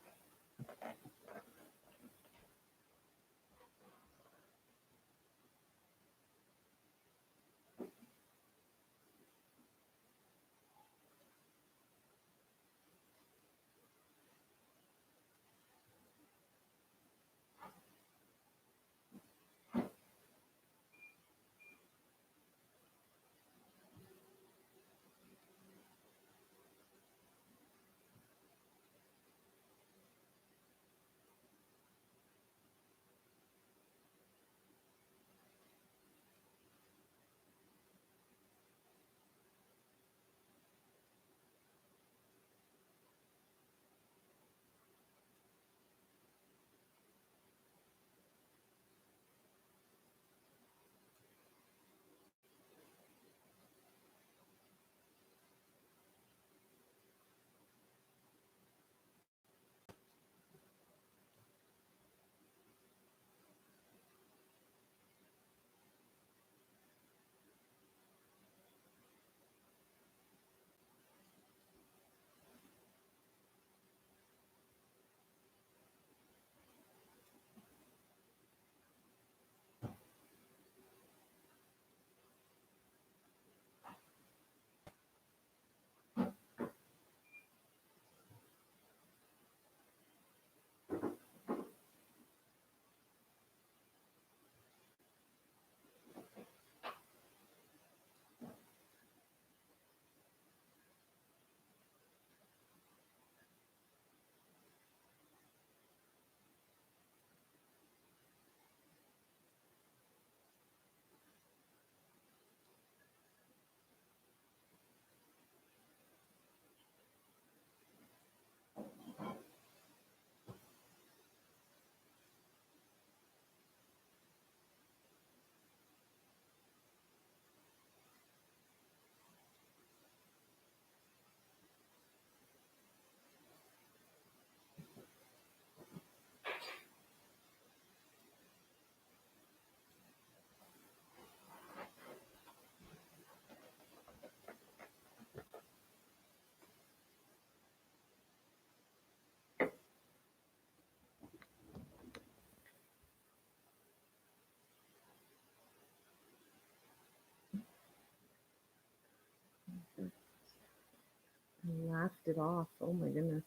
it off. Oh my goodness.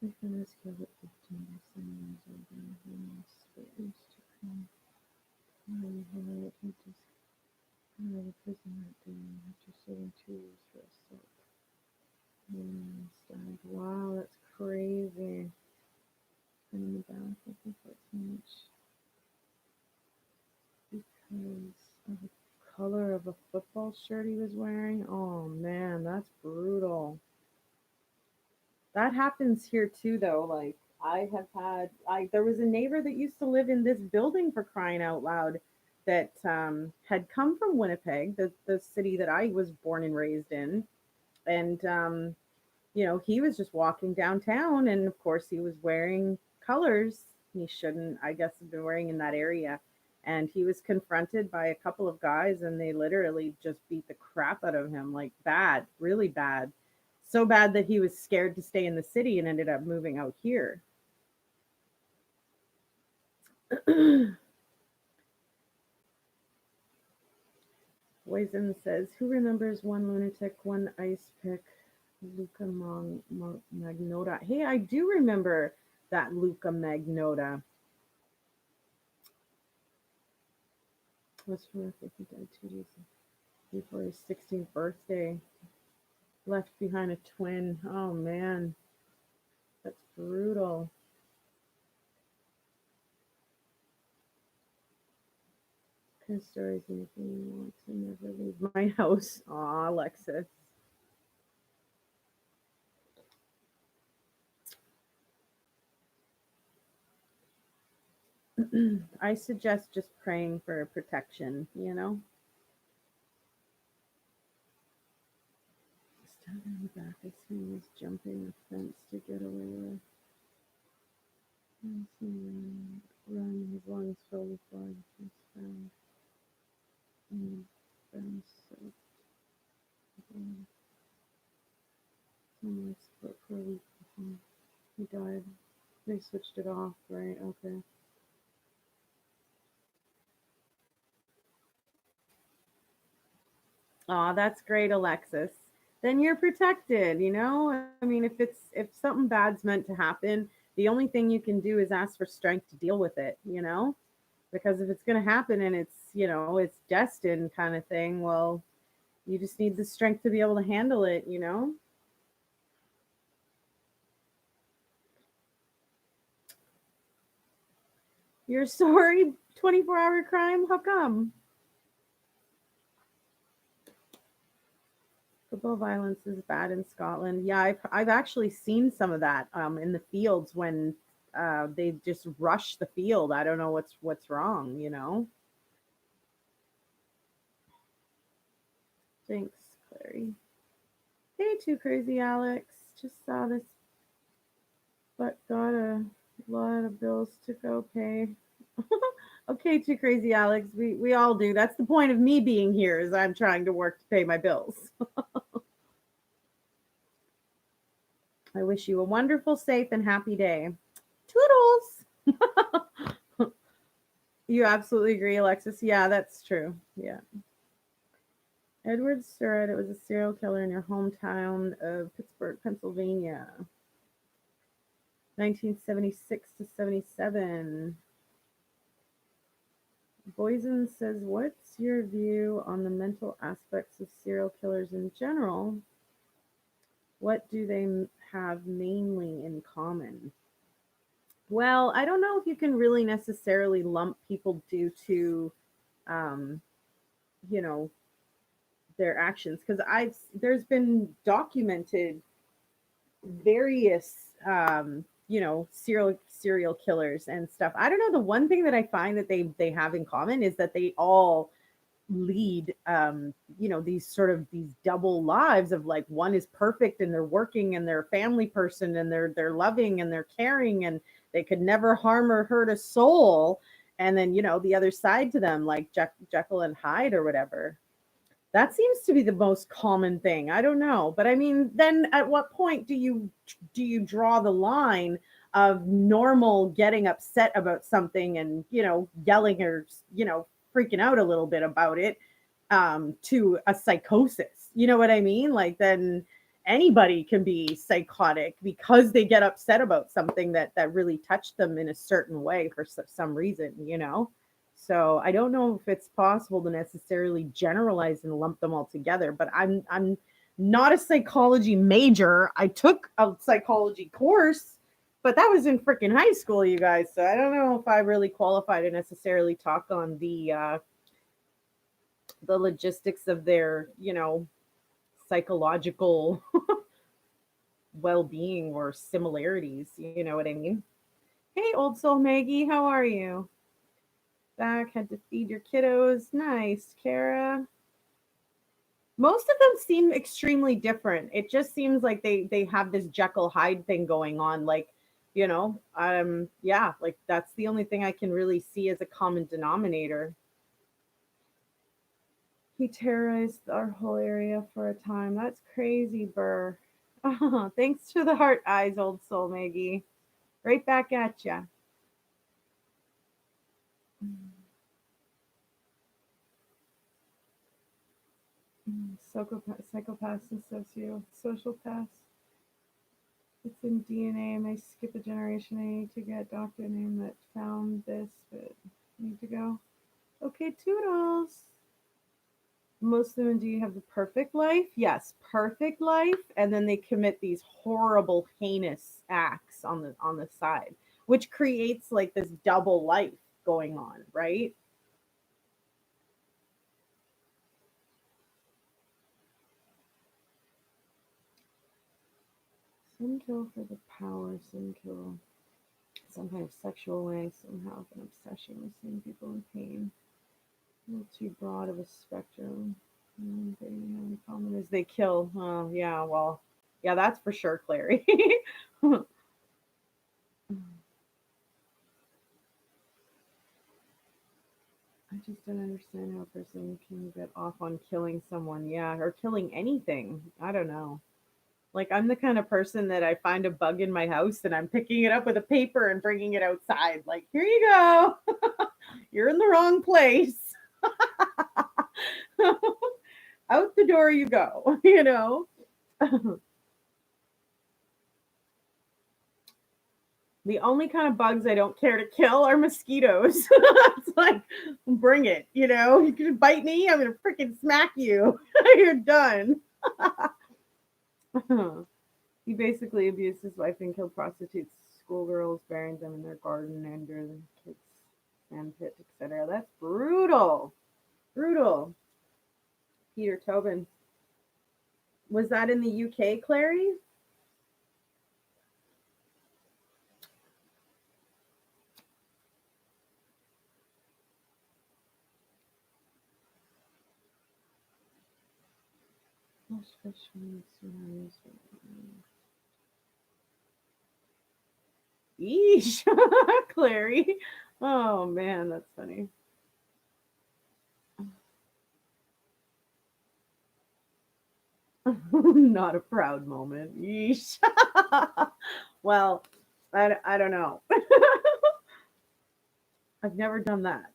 My friend was killed at 15 by 7 years old and he lost witness to crime. He just got out of prison that day after serving 2 years for assault. Died. Wow, that's crazy. And in the back, I think that's much because of the color of a football shirt he was wearing. Oh man, that's brutal. That happens here too, though. Like I have had, there was a neighbor that used to live in this building for crying out loud, that had come from Winnipeg, the city that I was born and raised in, and he was just walking downtown, and of course he was wearing colors he shouldn't, I guess, have been wearing in that area. And he was confronted by a couple of guys, and they literally just beat the crap out of him, like bad, really bad. So bad that he was scared to stay in the city and ended up moving out here. Poison says, "Who remembers one lunatic, one ice pick, Luca Magnota?" Hey, I do remember that Luca Magnota. Was horrific. He died 2 days before his 16th birthday. Left behind a twin. Oh man, that's brutal. Kind of stories make me want to never leave my house. Aw, Alexis. I suggest just praying for protection, Stabbed in the back as he was jumping a fence to get away with. Run, his lungs filled with blood. He's found in the fence. Someone split for a week before he died. They switched it off, right? Okay. Oh, that's great, Alexis. Then you're protected, I mean, if something bad's meant to happen, the only thing you can do is ask for strength to deal with it. Because if it's going to happen and it's destined kind of thing, well, you just need the strength to be able to handle it. You're sorry, 24-hour crime? How come? Football violence is bad in Scotland. Yeah, I've actually seen some of that in the fields when they just rush the field. I don't know what's wrong. Thanks, Clary. Hey, too crazy Alex. Just saw this, but got a lot of bills to go pay. Okay, too crazy Alex. We all do. That's the point of me being here, is I'm trying to work to pay my bills. I wish you a wonderful, safe, and happy day. Toodles. You absolutely agree, Alexis. Yeah, that's true. Yeah. Edward Surratt, it was a serial killer in your hometown of Pittsburgh, Pennsylvania. 1976 to 77. Boysen says, what's your view on the mental aspects of serial killers in general? What do they have mainly in common? Well, I don't know if you can really necessarily lump people due to, um, you know, their actions, because there's been documented various, serial killers and stuff. I don't know. The one thing that I find that they have in common is that they all lead these sort of these double lives of, like, one is perfect and they're working and they're a family person and they're loving and they're caring and they could never harm or hurt a soul, and then the other side to them, like Jekyll and Hyde or whatever. That seems to be the most common thing. I don't know, but I mean, then at what point do you draw the line of normal getting upset about something and yelling or freaking out a little bit about it, to a psychosis. You know what I mean? Like then anybody can be psychotic because they get upset about something that really touched them in a certain way for some reason, you know? So I don't know if it's possible to necessarily generalize and lump them all together, but I'm not a psychology major. I took a psychology course, but that was in freaking high school, you guys. So I don't know if I really qualify to necessarily talk on the logistics of their, psychological well-being or similarities. You know what I mean? Hey, old soul Maggie, how are you? Back, had to feed your kiddos. Nice, Kara. Most of them seem extremely different. It just seems like they have this Jekyll Hyde thing going on. Like, yeah, like that's the only thing I can really see as a common denominator. He terrorized our whole area for a time. That's crazy, Burr. Oh, thanks for the heart eyes, old soul Maggie. Right back at ya. Psychopaths and social paths. It's in DNA. I may skip a generation. I need to get a doctor name that found this, but I need to go. Okay, toodles. Most of them do have the perfect life. Yes, perfect life, and then they commit these horrible, heinous acts on the side, which creates like this double life going on, right? Some kill for the power, some kill some kind of sexual way, some have an obsession with seeing people in pain. A little too broad of a spectrum. They have in common is they kill. Oh, yeah, well, yeah, that's for sure, Clary. I just don't understand how a person can get off on killing someone, yeah, or killing anything. I don't know. Like I'm the kind of person that I find a bug in my house and I'm picking it up with a paper and bringing it outside. Like, here you go. You're in the wrong place. Out the door you go, you know? The only kind of bugs I don't care to kill are mosquitoes. It's like, bring it, you know? You can bite me, I'm gonna freaking smack you. You're done. He basically abused his wife and killed prostitutes, schoolgirls, burying them in their garden under the kids' sandpit, etc. That's brutal. Brutal. Peter Tobin. Was that in the UK, Clary? Yeesh, Clary. Oh man, that's funny. Not a proud moment. Yeesh. Well, I don't know. I've never done that.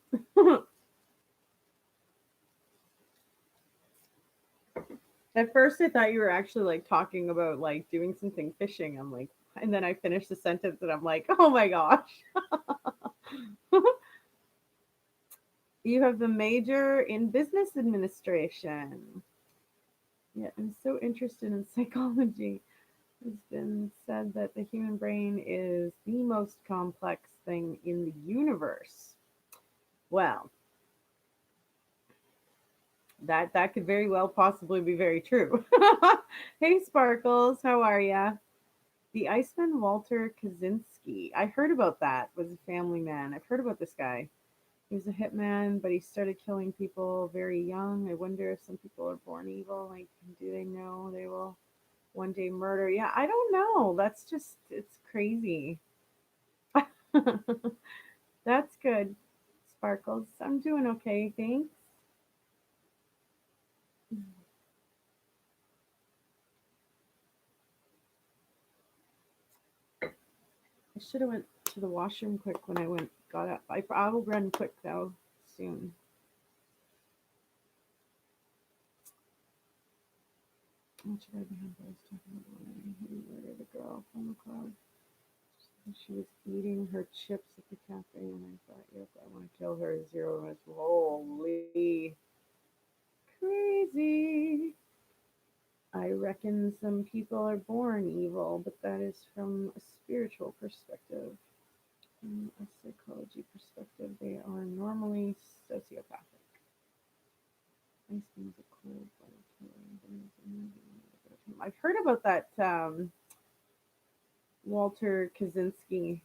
At first, I thought you were actually like talking about like doing something fishing. I'm like, and then I finished the sentence and I'm like, oh my gosh. You have the major in business administration. Yeah, I'm so interested in psychology. It's been said that the human brain is the most complex thing in the universe. Well, that could very well possibly be very true. Hey, Sparkles, how are ya? The Iceman Walter Kaczynski. I heard about that. Was a family man. I've heard about this guy. He was a hitman, but he started killing people very young. I wonder if some people are born evil. Like, do they know they will one day murder? Yeah, I don't know. That's just, it's crazy. That's good, Sparkles. I'm doing okay, thanks. I should have went to the washroom quick when I got up. I will run quick though soon. Much I behind I was talking about who murdered the girl from the club. She was eating her chips at the cafe, and I thought, yep, I want to kill her. Zero was holy crazy. I reckon some people are born evil, but that is from a spiritual perspective. From a psychology perspective, they are normally sociopathic. Ice is a cold I've heard about that Walter Kaczynski.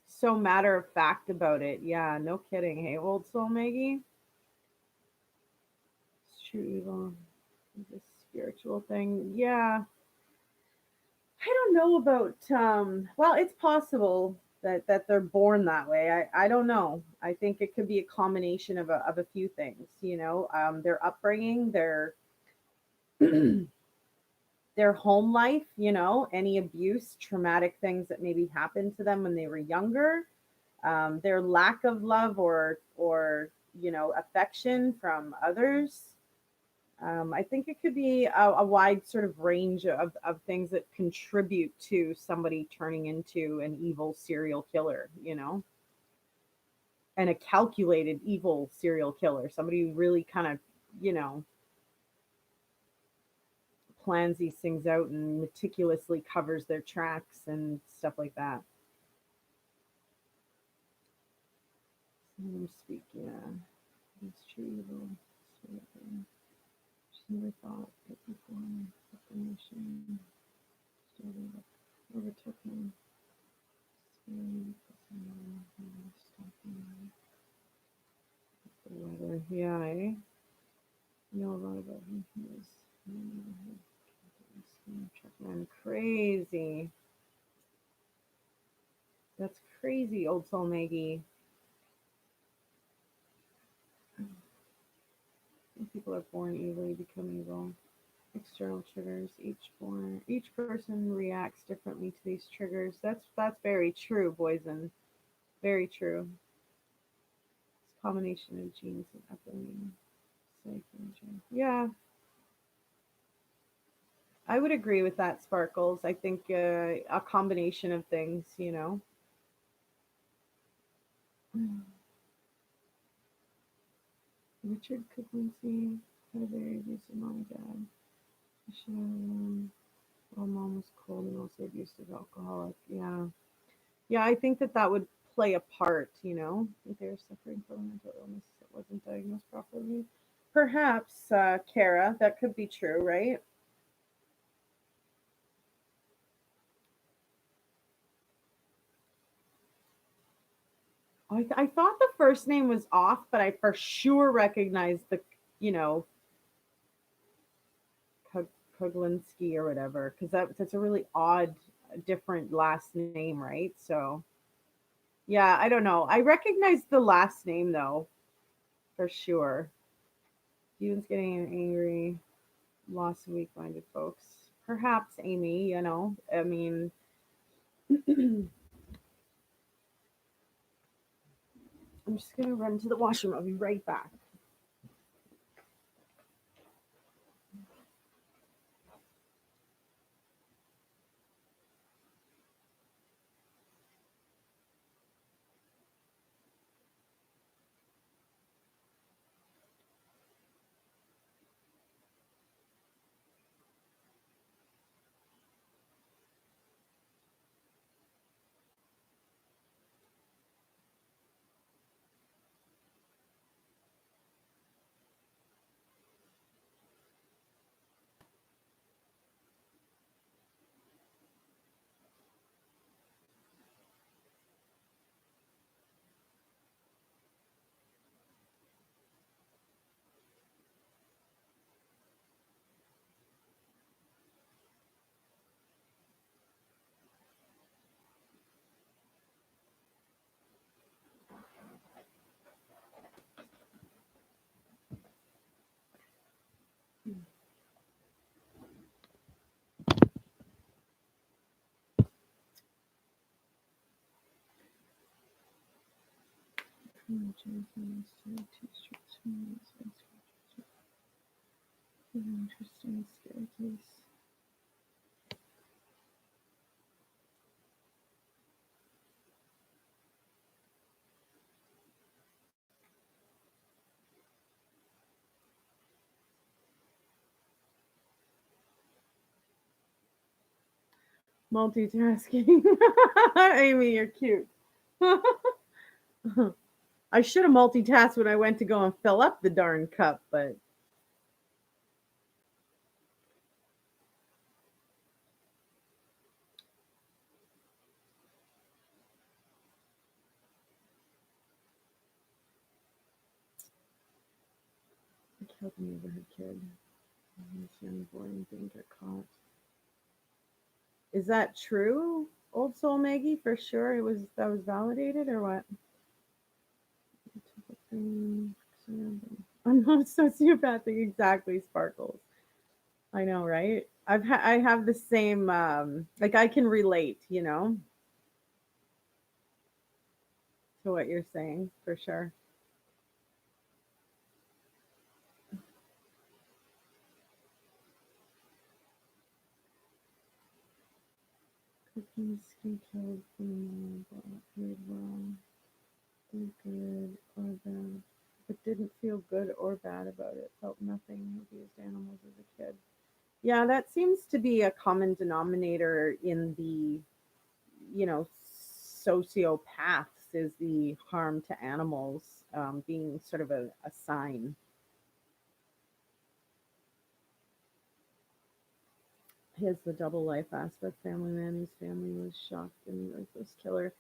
So matter of fact about it. Yeah, no kidding. Hey, old soul Maggie. It's true evil. It's a spiritual thing. Yeah. I don't know about well, it's possible that they're born that way. I don't know. I think it could be a combination of a few things, you know. Their upbringing, their home life, you know, any abuse, traumatic things that maybe happened to them when they were younger, their lack of love or you know affection from others. I think it could be a wide sort of range of things that contribute to somebody turning into an evil serial killer, you know, and a calculated evil serial killer, somebody who really kind of, you know, plans these things out and meticulously covers their tracks and stuff like that. Speak, yeah, it's true evil. She never thought it before that the nation started overtook him. The weather, yeah, I know a lot about him. He was man, crazy. That's crazy, old soul Maggie. People are born evil, become evil. External triggers. Each person reacts differently to these triggers. That's very true, Boysen. Very true. It's a combination of genes and upbringing. Yeah, I would agree with that, Sparkles. I think a combination of things, you know. Richard Kuklinski had a very abusive mom and dad. She had well, mom was cold and also abusive alcoholic. Yeah, yeah. I think that would play a part. You know, if they're suffering from a mental illness that wasn't diagnosed properly. Perhaps, Kara, that could be true, right? I thought the first name was off, but I for sure recognized the, you know, Kuglinski or whatever, because that's a really odd, different last name, right? So yeah, I don't know. I recognize the last name though, for sure. Steven's getting angry, lost and weak-minded folks. Perhaps Amy, you know. I mean, I'm just gonna run to the washroom. I'll be right back. Interesting staircase. Multitasking. Amy, you're cute. I should have multitasked when I went to go and fill up the darn cup, but I killed the neighborhood kid. This young boy and didn't get caught. Is that true, Old Soul Maggie? For sure, that was validated, or what? I'm not a sociopathic exactly, Sparkles. I know, right? I have the same like I can relate, to what you're saying for sure. Cooking skin killed paid well, did good or bad, but didn't feel good or bad about it. Felt nothing. Abused animals as a kid. Yeah, that seems to be a common denominator in the, you know, sociopaths is the harm to animals being sort of a sign. His the double life aspect family man whose family was shocked and ruthless killer.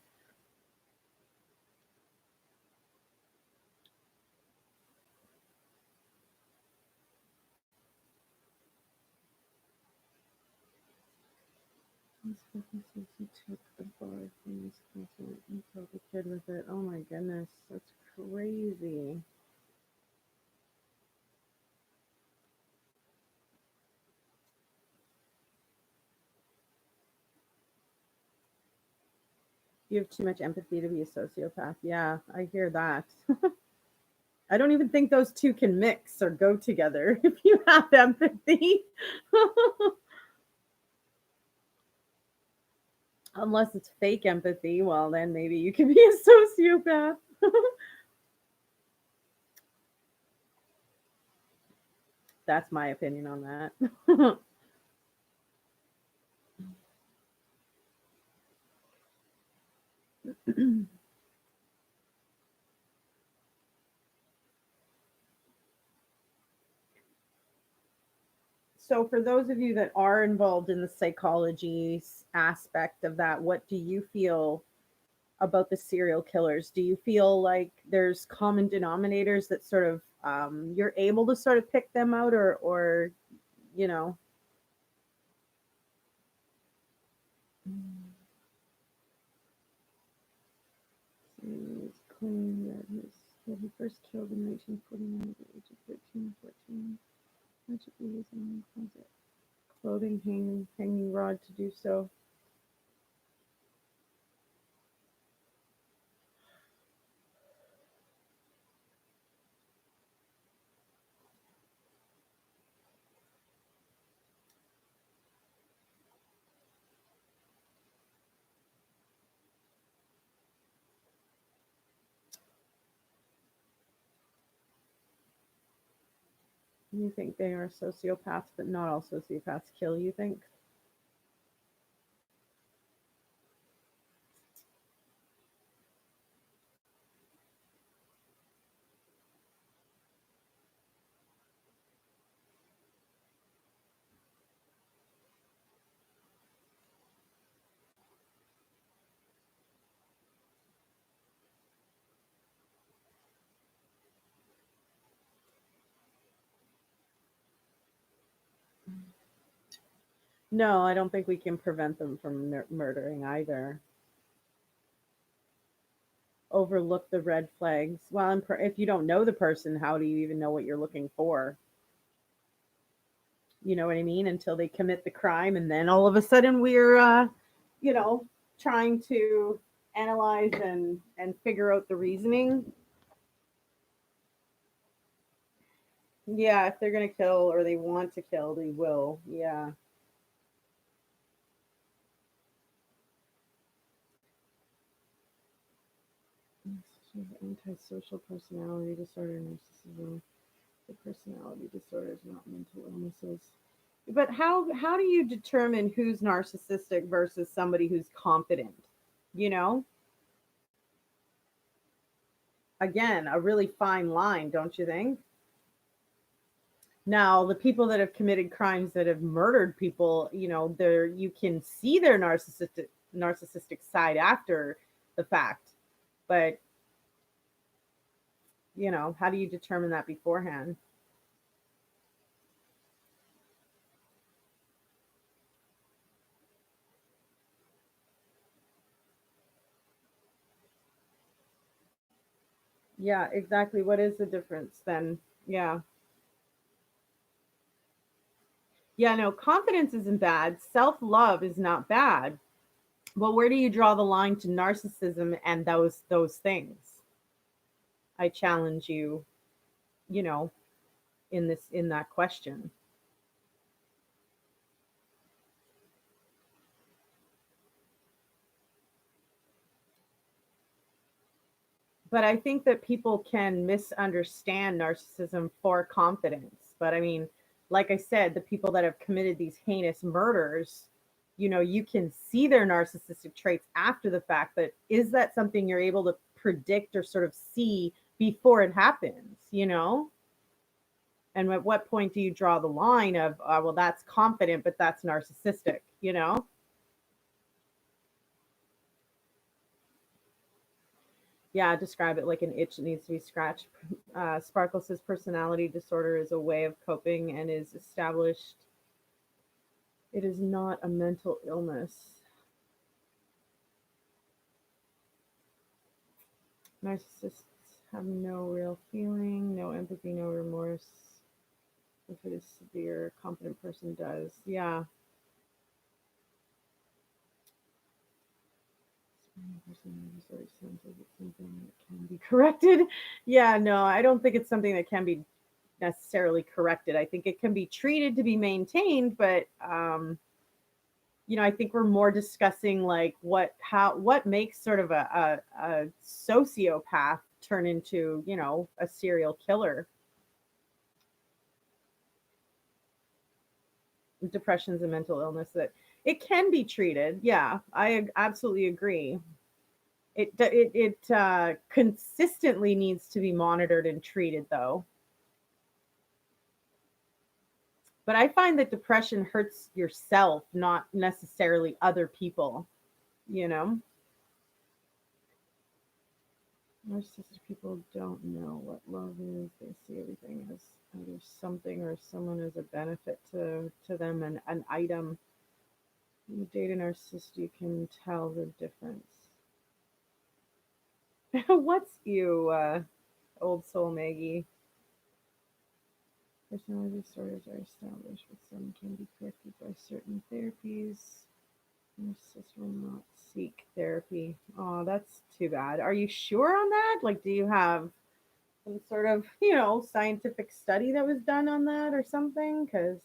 His witnesses he took the bar from his consulate and killed the kid with it. Oh my goodness, that's crazy. You have too much empathy to be a sociopath. Yeah, I hear that. I don't even think those two can mix or go together if you have empathy. Unless it's fake empathy, well, then maybe you can be a sociopath. That's my opinion on that. So, for those of you that are involved in the psychology aspect of that, what do you feel about the serial killers? Do you feel like there's common denominators that sort of you're able to sort of pick them out, or you know? It's claimed that he first killed in 1949 at the age of 13 or 14. Magically using a closet clothing hanging rod to do so. You think they are sociopaths, but not all sociopaths kill, you think? No, I don't think we can prevent them from murdering either. Overlook the red flags. Well, if you don't know the person, how do you even know what you're looking for? You know what I mean? Until they commit the crime, and then all of a sudden we're, you know, trying to analyze and figure out the reasoning. Yeah, if they're gonna kill or they want to kill, they will. Yeah. Antisocial personality disorder, narcissism. The personality disorders, not mental illnesses. But how do you determine who's narcissistic versus somebody who's confident? You know, again, a really fine line, don't you think? Now, the people that have committed crimes that have murdered people, there you can see their narcissistic side after the fact. But, how do you determine that beforehand? Yeah, exactly. What is the difference then? Yeah. Yeah, no, confidence isn't bad. Self-love is not bad. But where do you draw the line to narcissism and those things? I challenge you, you know, in that question. But I think that people can misunderstand narcissism for confidence. But I mean, like I said, the people that have committed these heinous murders, you can see their narcissistic traits after the fact, but is that something you're able to predict or sort of see before it happens, And at what point do you draw the line of, well, that's confident, but that's narcissistic, Yeah, describe it like an itch that needs to be scratched. Sparkle says personality disorder is a way of coping and is established. It is not a mental illness. Narcissists have no real feeling, no empathy, no remorse. If it is severe, a competent person does. Yeah. Personality disorder sounds like it's something that can be corrected. Yeah, no, I don't think it's something that can be necessarily corrected. I think it can be treated to be maintained, but I think we're more discussing like what makes sort of a sociopath turn into, a serial killer. Depression's a mental illness that it can be treated. Yeah, I absolutely agree. It consistently needs to be monitored and treated though. But I find that depression hurts yourself, not necessarily other people, you know? Narcissistic people don't know what love is. They see everything as either something or someone as a benefit to them, and an item. When you date a narcissist, you can tell the difference. What's you, old soul Maggie? Personality disorders are established, but some can be corrected by certain therapies. Narcissist will not seek therapy. Oh, that's too bad. Are you sure on that? Like, do you have some sort of, scientific study that was done on that or something? Because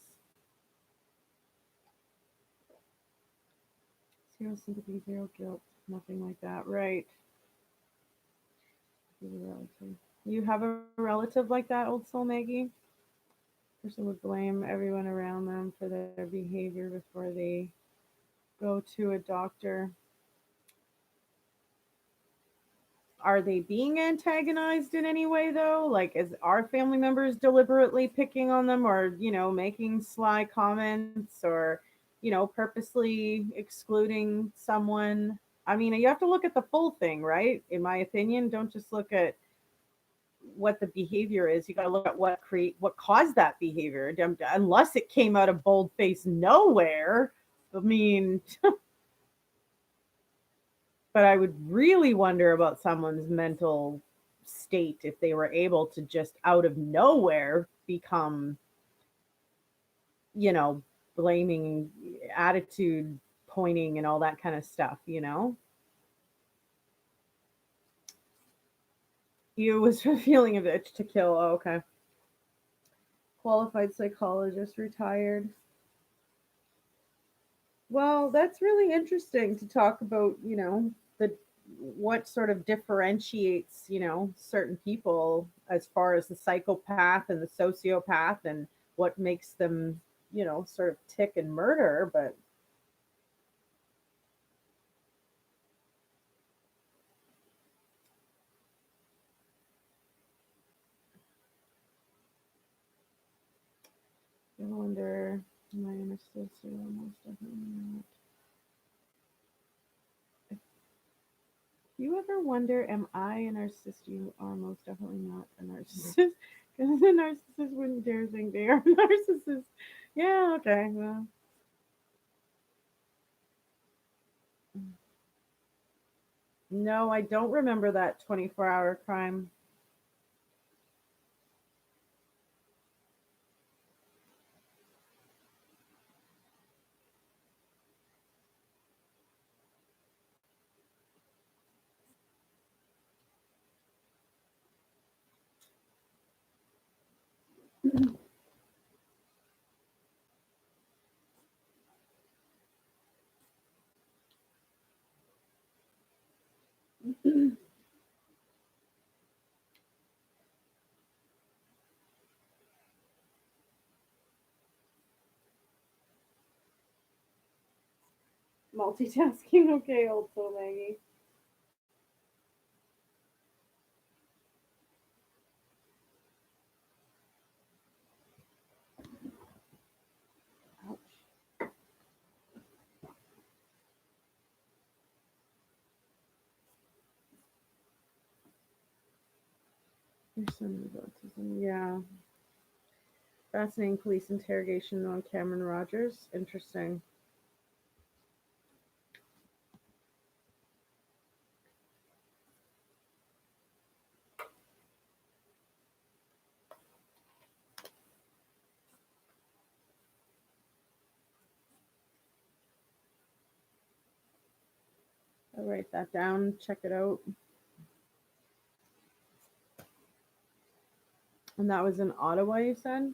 zero sympathy, zero guilt, nothing like that. Right. You have a relative like that, old soul Maggie? Person would blame everyone around them for their behavior before they go to a doctor. Are they being antagonized in any way though? Like, is our family members deliberately picking on them, or making sly comments, or purposely excluding someone? I mean, you have to look at the full thing, right? In my opinion, don't just look at what the behavior is. You got to look at what caused that behavior, unless it came out of bold face nowhere. I mean, but I would really wonder about someone's mental state if they were able to just out of nowhere become, you know, blaming, attitude pointing, and all that kind of stuff. You was feeling of itch to kill. Oh, okay. Qualified psychologist, retired. Well, that's really interesting to talk about, the what sort of differentiates, certain people as far as the psychopath and the sociopath and what makes them, sort of tick and murder, but I wonder, am I understood? So almost definitely not. You ever wonder, am I a narcissist? You are most definitely not a narcissist. Because a narcissist wouldn't dare think they are a narcissist. Yeah, okay. Well, no, I don't remember that 24-hour crime. Multitasking, okay, also, Maggie. Ouch. There's so many autism. Yeah. Fascinating police interrogation on Cameron Rogers. Interesting. I'll write that down, check it out. And that was in Ottawa, you said?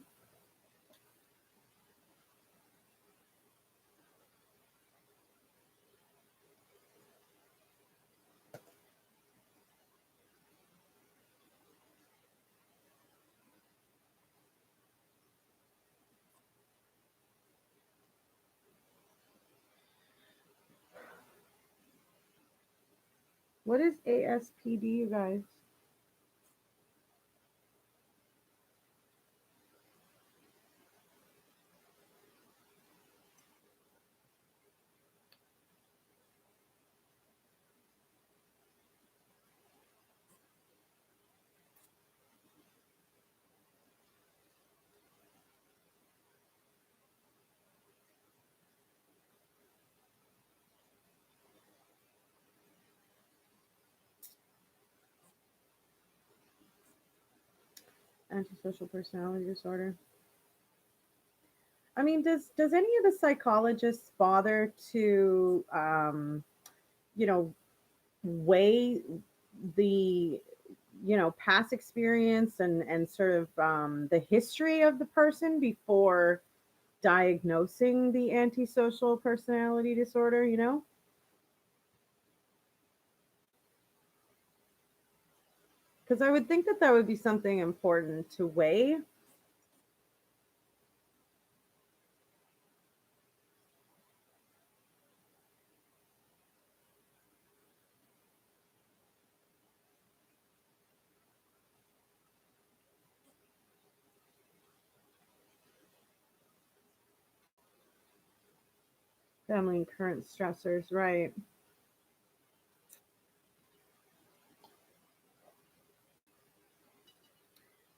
What is ASPD, you guys? Antisocial personality disorder. I mean, does any of the psychologists bother to, you know, weigh the, past experience and sort of the history of the person before diagnosing the antisocial personality disorder? Because I would think that that would be something important to weigh. Family and current stressors, right?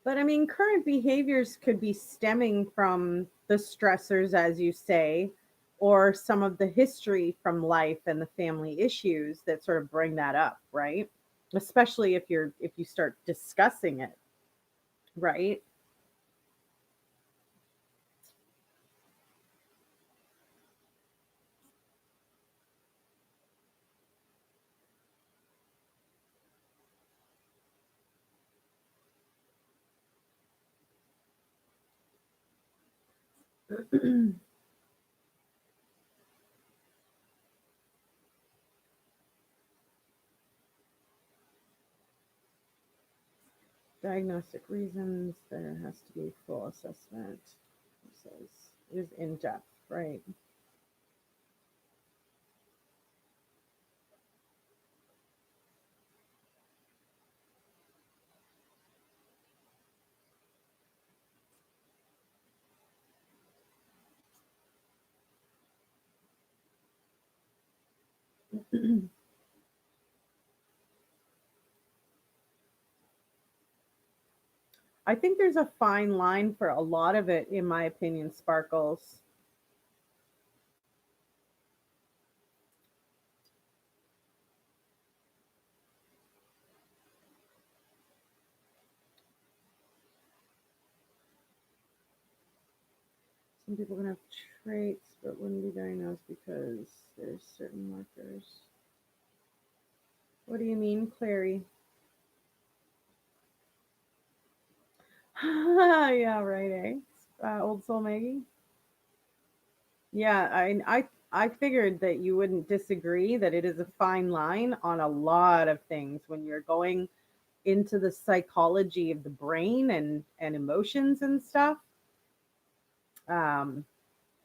But I mean, current behaviors could be stemming from the stressors, as you say, or some of the history from life and the family issues that sort of bring that up, right? Especially if you start discussing it, right? Diagnostic reasons, there has to be full assessment. It says it is in depth, right? I think there's a fine line for a lot of it, in my opinion, Sparkles. Some people can have traits but wouldn't be diagnosed because there's certain markers. What do you mean, Clary? Yeah, right, eh? Old Soul Maggie? Yeah, I figured that you wouldn't disagree that it is a fine line on a lot of things when you're going into the psychology of the brain and emotions and stuff. Um,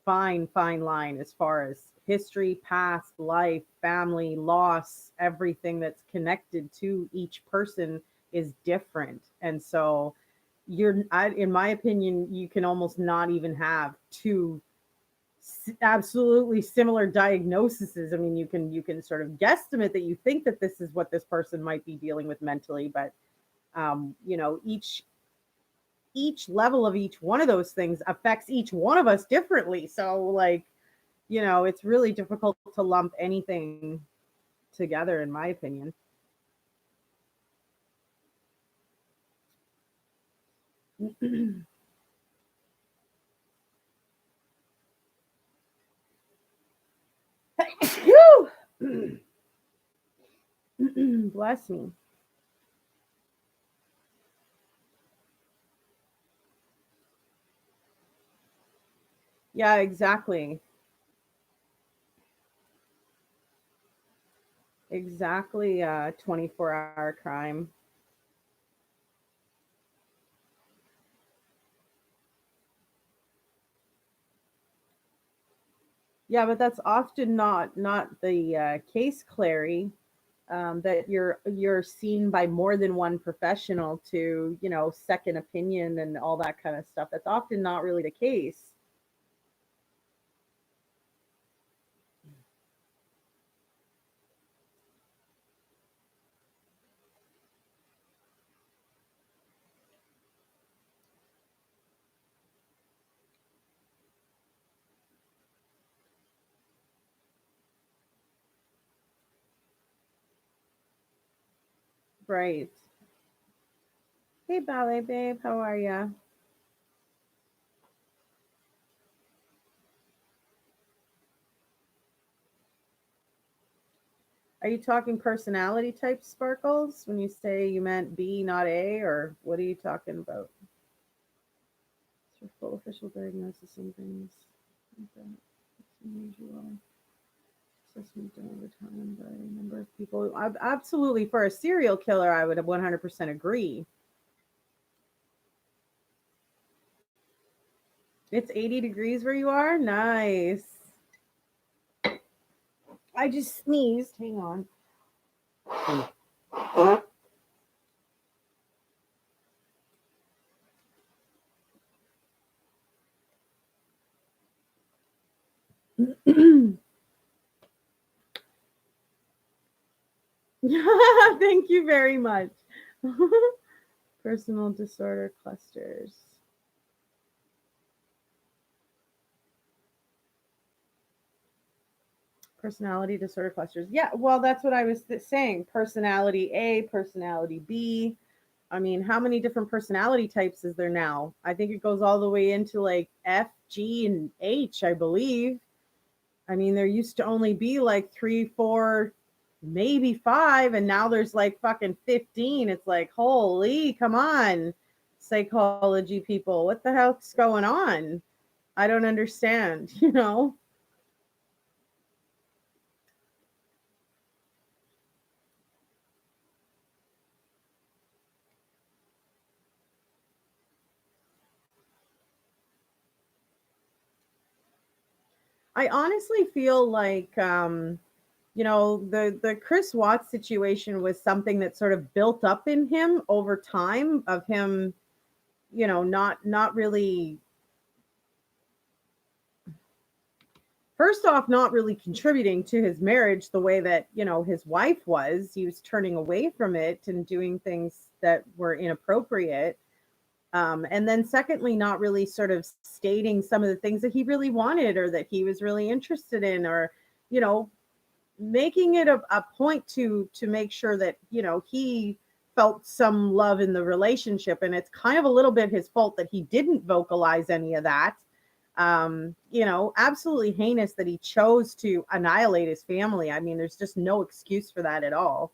fine line as far as history, past, life, family, loss, everything that's connected to each person is different. And so in my opinion, you can almost not even have two absolutely similar diagnoses. I mean, you can sort of guesstimate that you think that this is what this person might be dealing with mentally, but each level of each one of those things affects each one of us differently. So like, it's really difficult to lump anything together, in my opinion. Bless me. Yeah, exactly. Exactly. 24-hour crime. Yeah, but that's often not the case, Clary. That you're seen by more than one professional to second opinion and all that kind of stuff. That's often not really the case. Right. Hey, ballet babe, how are ya? Are you talking personality type, Sparkles, when you say you meant B, not A, or what are you talking about? It's your full official diagnosis and things like that. It's unusual. Assessment done over time by a number of people. Absolutely, for a serial killer, I would 100% agree. It's 80 degrees where you are? Nice. I just sneezed. Hang on. Thank you very much. Personal disorder clusters. Personality disorder clusters. Yeah, well, that's what I was saying. Personality A, personality B. I mean, how many different personality types is there now? I think it goes all the way into like F, G, and H, I believe. I mean, there used to only be like three, four, maybe five, and now there's like fucking 15. It's like, holy, come on, psychology people. What the hell's going on? I don't understand, you know? I honestly feel like the Chris Watts situation was something that sort of built up in him over time of him, not really, first off, not really contributing to his marriage the way that, his wife was. He was turning away from it and doing things that were inappropriate. And then secondly, not really sort of stating some of the things that he really wanted or that he was really interested in, or, you know, making it a point to make sure that, he felt some love in the relationship. And it's kind of a little bit his fault that he didn't vocalize any of that. Absolutely heinous that he chose to annihilate his family. I mean, there's just no excuse for that at all.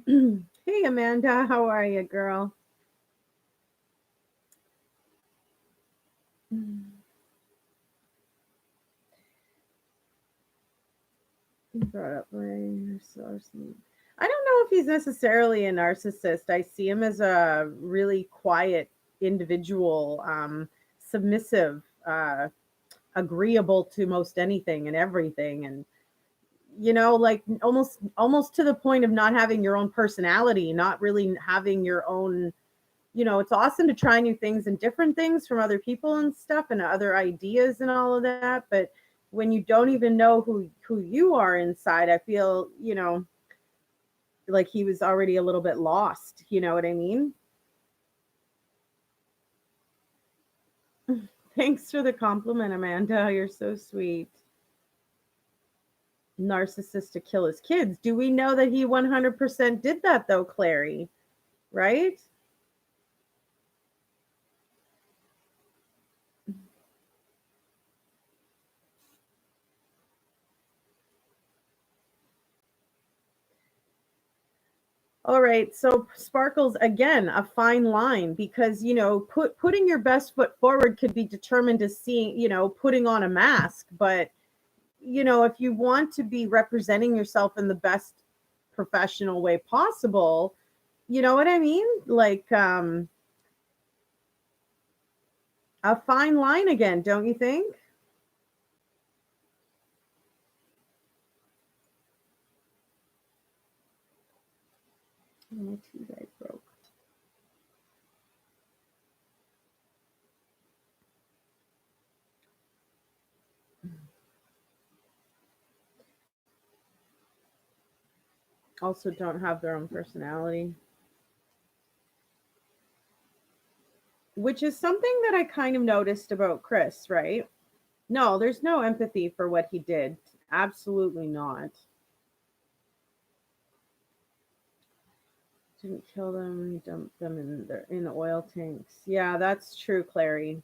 Hey, Amanda, how are you, girl? He brought up my source. I don't know if he's necessarily a narcissist. I see him as a really quiet individual, submissive, agreeable to most anything and everything, and like almost to the point of not having your own personality, not really having your own. It's awesome to try new things and different things from other people and stuff and other ideas and all of that, but when you don't even know who you are inside, I feel, like he was already a little bit lost. You know what I mean? Thanks for the compliment, Amanda. You're so sweet. Narcissist to kill his kids. Do we know that he 100% did that though, Clary? Right? All right. So Sparkles, again, a fine line, because putting your best foot forward could be determined as seeing, putting on a mask, but if you want to be representing yourself in the best professional way possible, you know what I mean? Like, a fine line again, don't you think? Oh, my tea bag broke. Also don't have their own personality, which is something that I kind of noticed about Chris, right? No, there's no empathy for what he did. Absolutely not. Didn't kill them. He dumped them in oil tanks. Yeah, that's true, Clary.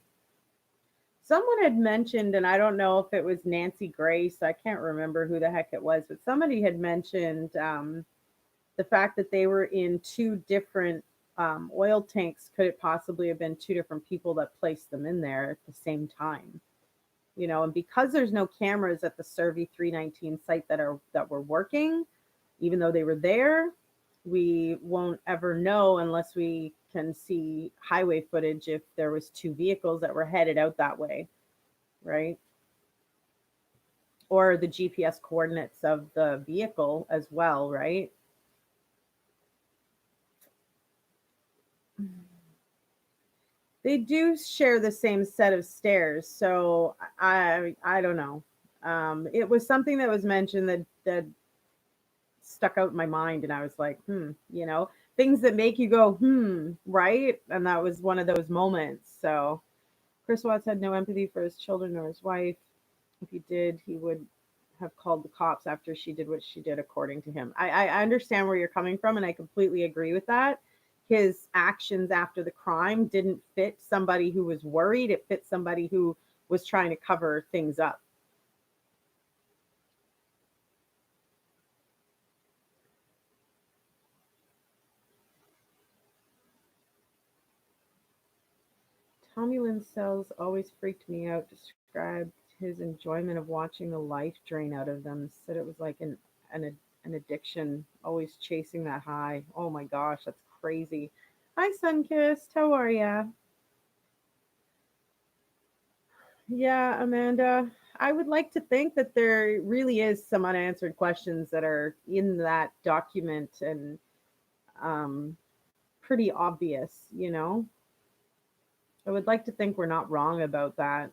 Someone had mentioned, and I don't know if it was Nancy Grace. I can't remember who the heck it was, but somebody had mentioned the fact that they were in two different oil tanks. Could it possibly have been two different people that placed them in there at the same time? And because there's no cameras at the Survey 319 site that were working, even though they were there, we won't ever know unless we can see highway footage if there was two vehicles that were headed out that way, right? Or the GPS coordinates of the vehicle as well, right? They do share the same set of stairs, so I don't know. It was something that was mentioned that stuck out in my mind, and I was like, things that make you go, right? And that was one of those moments. So Chris Watts had no empathy for his children or his wife. If he did, he would have called the cops after she did what she did, according to him. I understand where you're coming from, and I completely agree with that. His actions after the crime didn't fit somebody who was worried. It fit somebody who was trying to cover things up. Tommy Winsell's always freaked me out. Described his enjoyment of watching the life drain out of them. Said it was like an addiction, always chasing that high. Oh my gosh, that's crazy. Hi, Sunkissed. How are ya? Yeah, Amanda. I would like to think that there really is some unanswered questions that are in that document and um, pretty obvious, you know? I would like to think we're not wrong about that.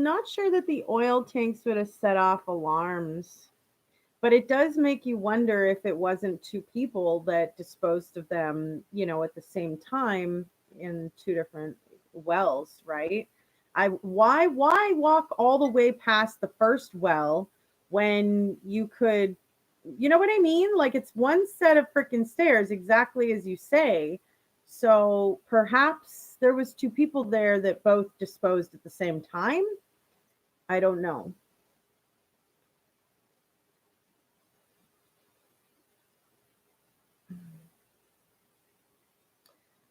Not sure that the oil tanks would have set off alarms, but it does make you wonder if it wasn't two people that disposed of them, at the same time in two different wells, right? Why walk all the way past the first well when you could, you know what I mean? Like it's one set of freaking stairs, exactly as you say. So perhaps there was two people there that both disposed at the same time. I don't know.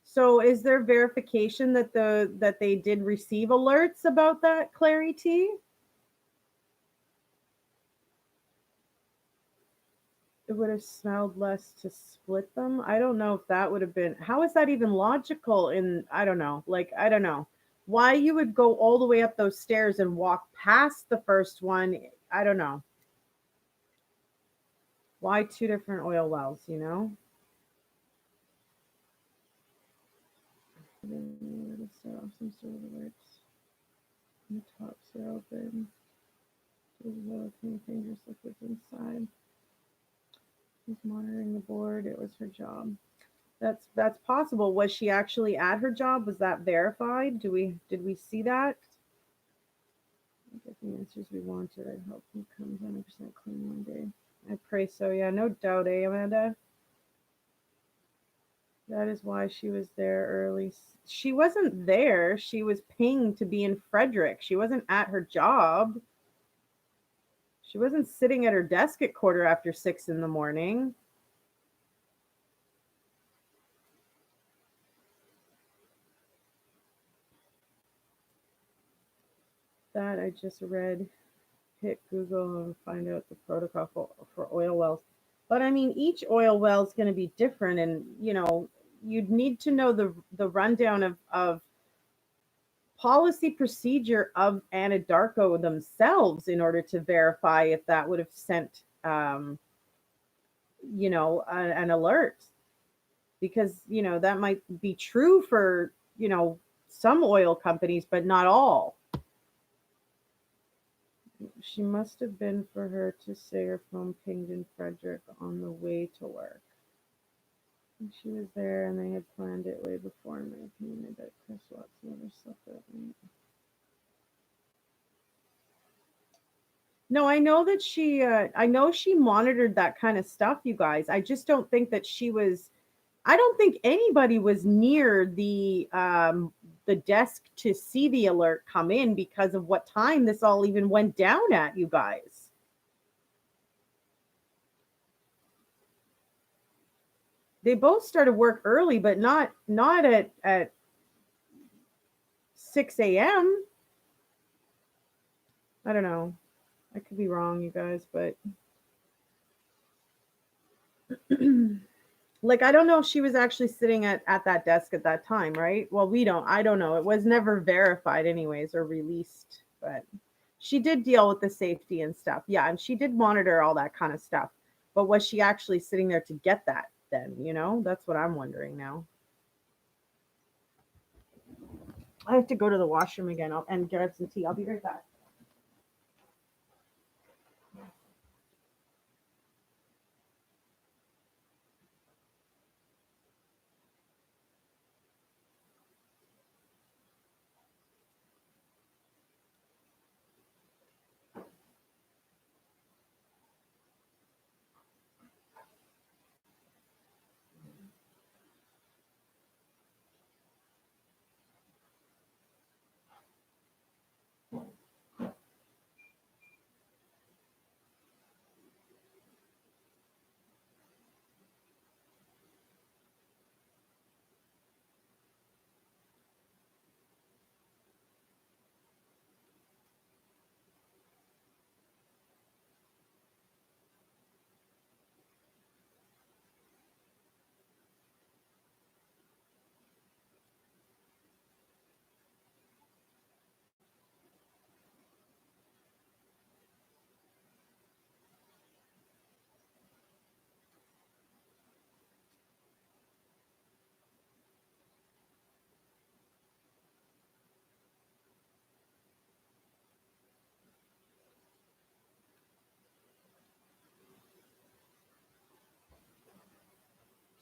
So is there verification that they did receive alerts about that, Clary T? It would have smelled less to split them. I don't know if that would have been, how is that even logical in, I don't know. Like I don't know. Why you would go all the way up those stairs and walk past the first one, I don't know. Why two different oil wells, you know? Set off some sort of alerts. The tops are open. There's dangerous liquids inside. She's monitoring the board. It was her job. That's possible. Was she actually at her job? Was that verified? Did we see that? Get the answers we wanted. I hope he comes 100% clean one day. I pray so. Yeah, no doubt, Amanda? That is why she was there early. She wasn't there. She was pinged to be in Frederick. She wasn't at her job. She wasn't sitting at her desk at quarter after 6 in the morning. That I just read. Hit Google and find out the protocol for oil wells. But I mean, each oil well is going to be different, and you'd need to know the rundown of policy procedure of Anadarko themselves in order to verify if that would have sent, an alert, because that might be true for some oil companies, but not all. She must have been for her to say her phone pinged in Frederick on the way to work. And she was there and they had planned it way before, in my opinion. I bet Chris Watts never slept that night. No, I know that I know she monitored that kind of stuff, you guys. I just don't think that I don't think anybody was near the desk to see the alert come in because of what time this all even went down at, you guys. They both started work early, but not at 6 a.m. I don't know. I could be wrong, you guys, but like I don't know if she was actually sitting at that desk at that time, right? Well, I don't know. It was never verified anyways or released, but she did deal with the safety and stuff. Yeah, and she did monitor all that kind of stuff. But was she actually sitting there to get that then, That's what I'm wondering now. I have to go to the washroom again and grab some tea. I'll be right back.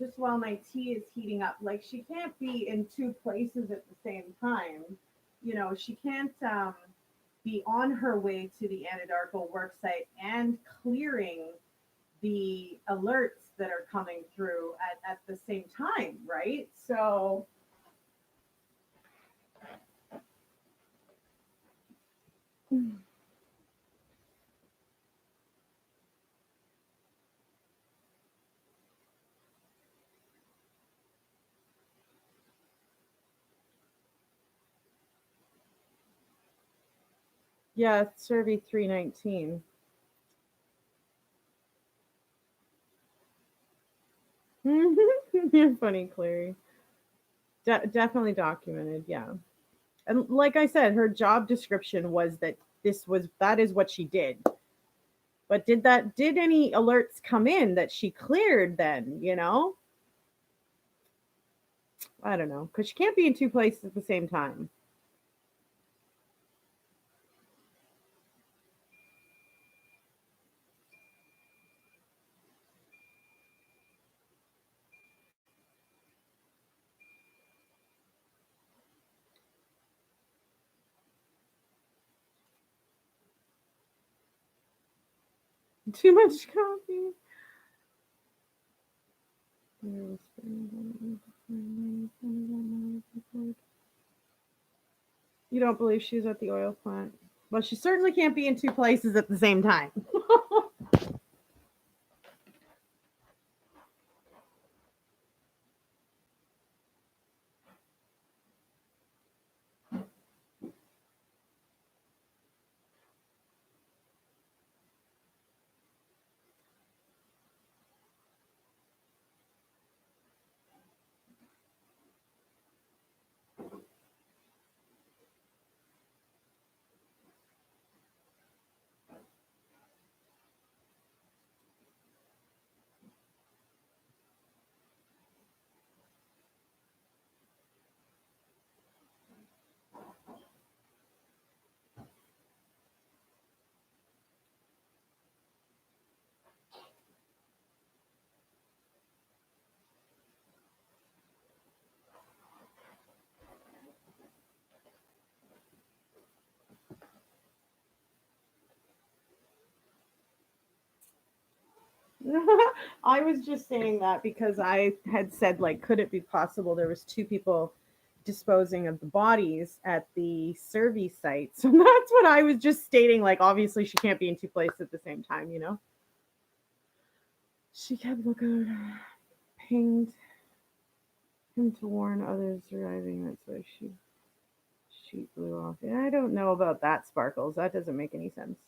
just while my tea is heating up, like she can't be in two places at the same time. You know, she can't be on her way to the Anadarko worksite and clearing the alerts that are coming through at the same time, right? So yeah, survey 319. You're funny, Clary. Definitely documented, yeah. And like I said, her job description was that that is what she did. But did any alerts come in that she cleared then, you know? I don't know, because she can't be in two places at the same time. Too much coffee. You don't believe she's at the oil plant? Well, she certainly can't be in two places at the same time. I was just saying that because I had said, like, could it be possible there was two people disposing of the bodies at the Servi site? So that's what I was just stating. Like, obviously, she can't be in two places at the same time, you know? She kept looking, pinged him to warn others arriving. That's why she blew off. Yeah, I don't know about that, Sparkles. That doesn't make any sense.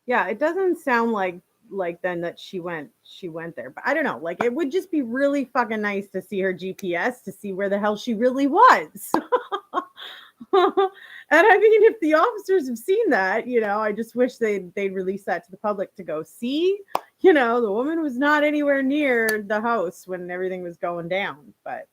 Yeah, it doesn't sound like then that she went there. But I don't know. Like it would just be really fucking nice to see her GPS to see where the hell she really was. And I mean, if the officers have seen that, I just wish they'd release that to the public to go see. The woman was not anywhere near the house when everything was going down. But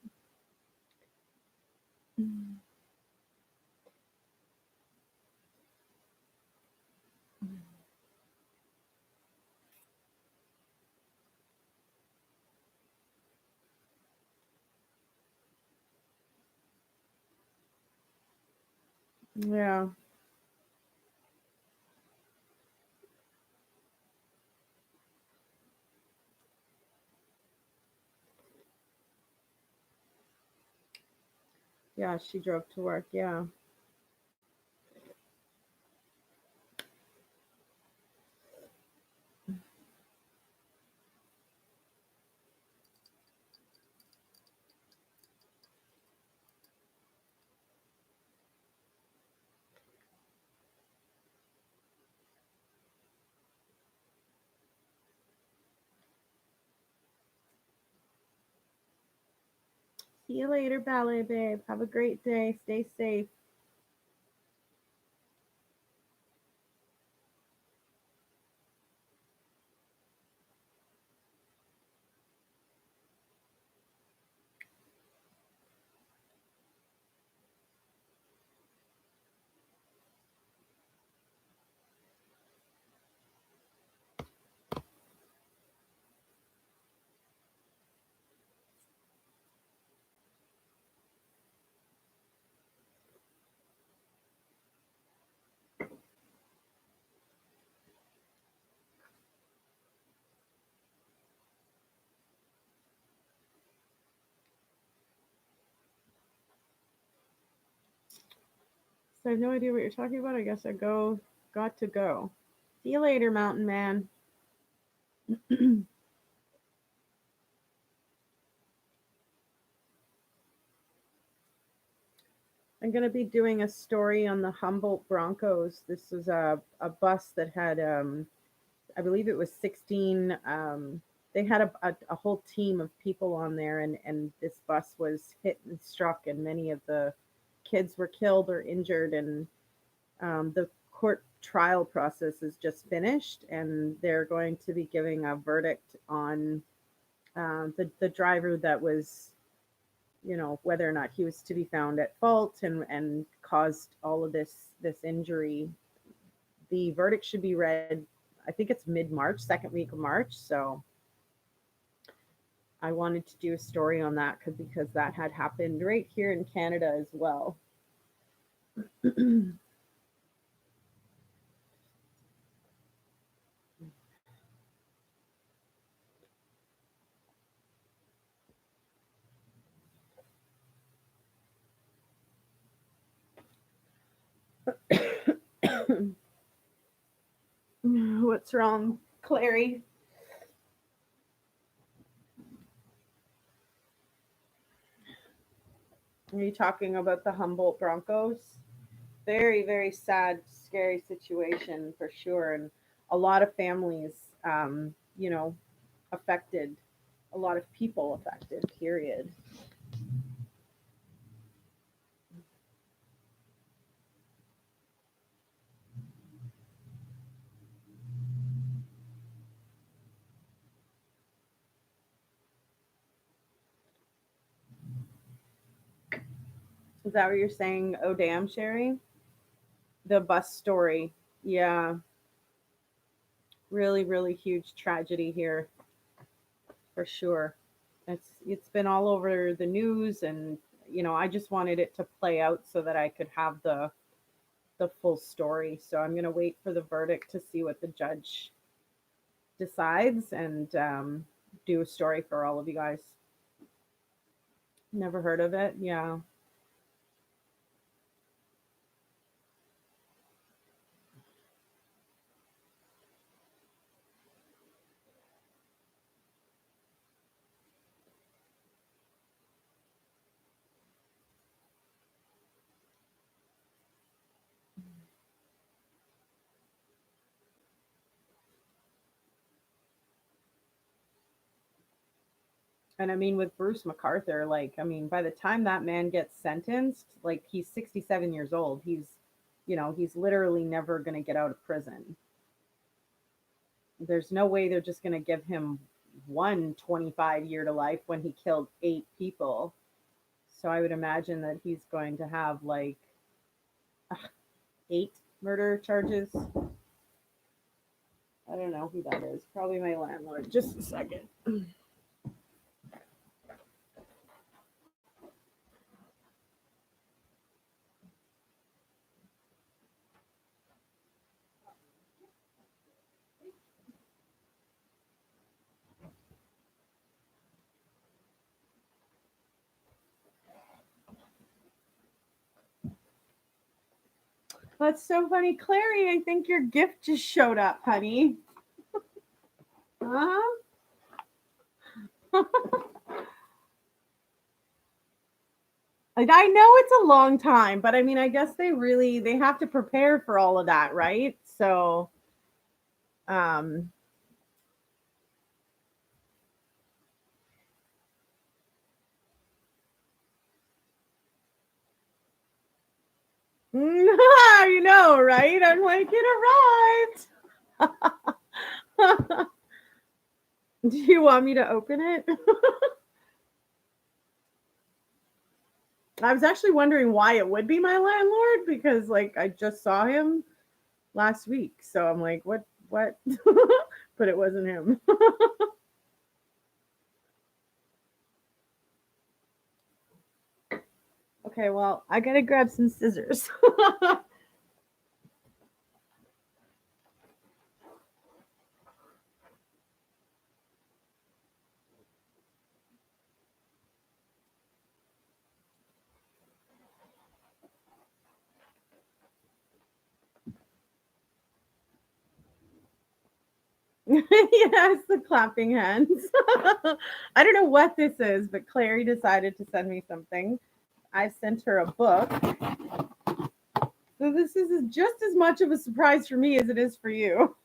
yeah, yeah, she drove to work. Yeah. See you later, ballet babe. Have a great day. Stay safe. I have no idea what you're talking about. I guess got to go. See you later, mountain man. I'm going to be doing a story on the Humboldt Broncos. This was a bus that had, I believe it was 16. They had a whole team of people on there, and this bus was hit and struck, and many of the kids were killed or injured. And the court trial process is just finished, and they're going to be giving a verdict on the driver that was, whether or not he was to be found at fault and caused all of this injury. The verdict should be read, I think it's mid-March, second week of March. So I wanted to do a story on that because that had happened right here in Canada as well. What's wrong, Clary? Are you talking about the Humboldt Broncos? Very, very sad, scary situation for sure. And a lot of families, affected, a lot of people affected, period. Is that what you're saying? Oh, damn, Sherry? The bus story. Yeah, really, really huge tragedy here for sure. It's been all over the news, and I just wanted it to play out so that I could have the full story. So I'm gonna wait for the verdict to see what the judge decides, and do a story for all of you guys. Never heard of it? Yeah. And I mean, with Bruce McArthur, like, I mean, by the time that man gets sentenced, like, he's 67 years old. He's literally never going to get out of prison. There's no way they're just going to give him one 25-year to life when he killed 8 people. So I would imagine that he's going to have like 8 murder charges. I don't know who that is. Probably my landlord. Just a second. That's so funny. Clary, I think your gift just showed up, honey. Huh? Like, I know it's a long time, but I mean, I guess they have to prepare for all of that, right? So, um, right? I'm like, it arrived. Do you want me to open it? I was actually wondering why it would be my landlord, because like I just saw him last week. So I'm like, what? But it wasn't him. Okay, well, I gotta grab some scissors. Yes, the clapping hands. I don't know what this is, but Clary decided to send me something. I sent her a book. So this is just as much of a surprise for me as it is for you.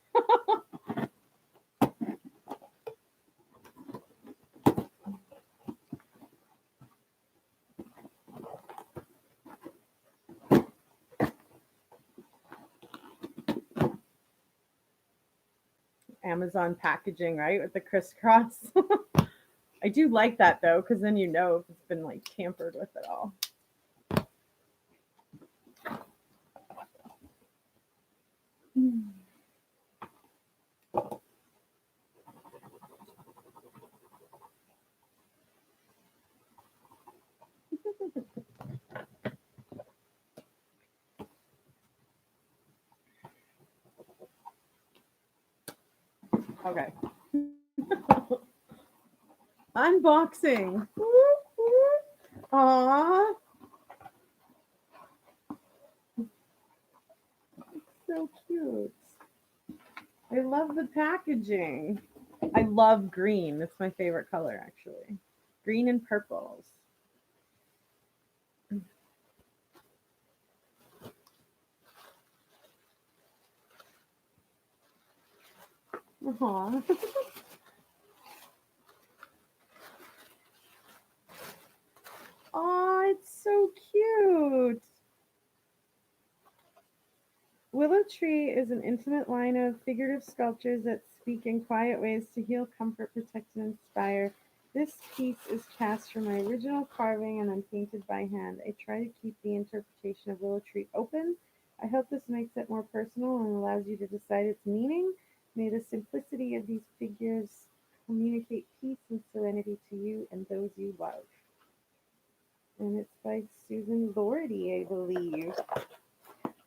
Amazon packaging, right? With the crisscross. I do like that though, because then you know if it's been like tampered with at all. Okay. Unboxing. Aww. So cute. I love the packaging. I love green. That's my favorite color, actually. Green and purples. Aww. Oh, it's so cute. Willow Tree is an intimate line of figurative sculptures that speak in quiet ways to heal, comfort, protect, and inspire. This piece is cast from my original carving and then painted by hand. I try to keep the interpretation of Willow Tree open. I hope this makes it more personal and allows you to decide its meaning. May the simplicity of these figures communicate peace and serenity to you and those you love. And it's by Susan Lordy, I believe.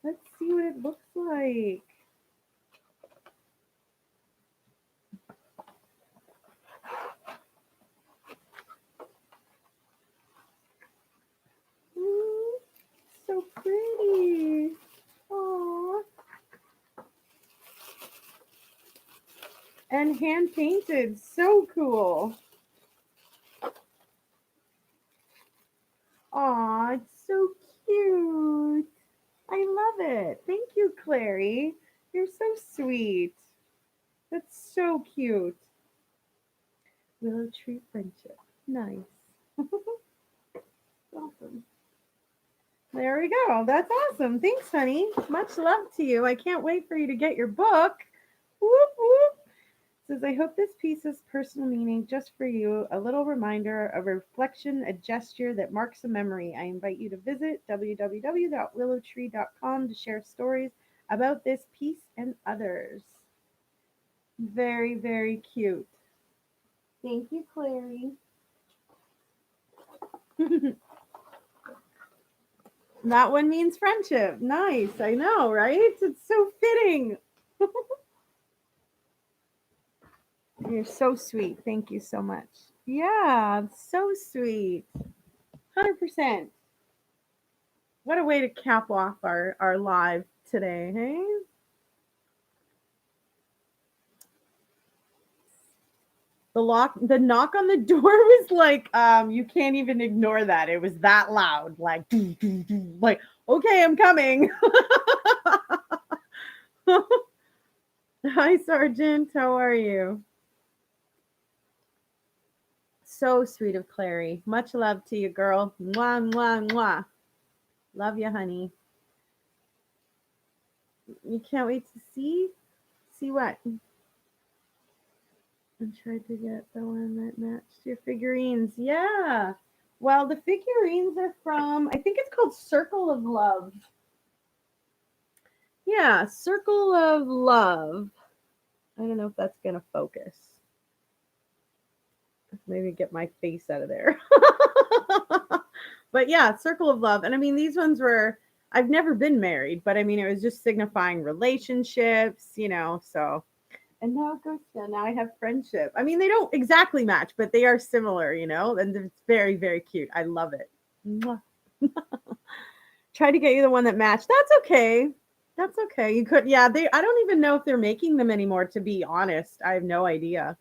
Let's see what it looks like. Ooh, so pretty. Aww. And hand painted. So cool. Aw, it's so cute. I love it. Thank you, Clary. You're so sweet. That's so cute. Willow tree friendship. Nice. Awesome. There we go. That's awesome. Thanks, honey. Much love to you. I can't wait for you to get your book. Whoop, whoop. Says, I hope this piece has personal meaning just for you, a little reminder, a reflection, a gesture that marks a memory. I invite you to visit www.willowtree.com to share stories about this piece and others. Very, very cute. Thank you, Clary. That one means friendship. Nice. I know, right? It's so fitting. You're so sweet. Thank you so much. Yeah, so sweet. 100%. What a way to cap off our live today, hey? The knock on the door was like, you can't even ignore that. It was that loud. Like, like, okay, I'm coming. Hi, Sergeant. How are you? So sweet of Clary. Much love to you, girl. Mwah, mwah, mwah. Love you, honey. You can't wait to see? See what? I tried to get the one that matched your figurines. Yeah. Well, the figurines are from, I think it's called Circle of Love. Yeah, Circle of Love. I don't know if that's going to focus. Maybe get my face out of there. But yeah, Circle of Love. And I mean, these ones were, I've never been married, but I mean, it was just signifying relationships, so. And now it goes down. Now I have friendship. I mean, they don't exactly match, but they are similar, and it's very, very cute. I love it. Try to get you the one that matched. That's okay. That's okay. You could, yeah. They, I don't even know if they're making them anymore. To be honest, I have no idea.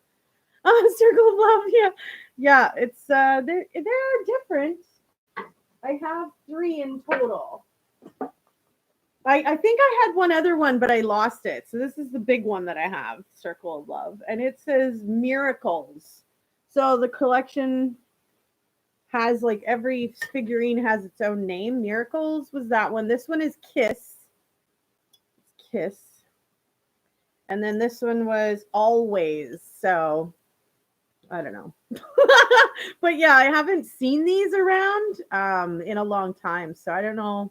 Circle of Love. Yeah, yeah. It's they're different. I have three in total. I think I had one other one, but I lost it. So this is the big one that I have, Circle of Love, and it says Miracles. So the collection has like every figurine has its own name. Miracles was that one. This one is Kiss, and then this one was Always. So I don't know. But yeah, I haven't seen these around in a long time, so I don't know.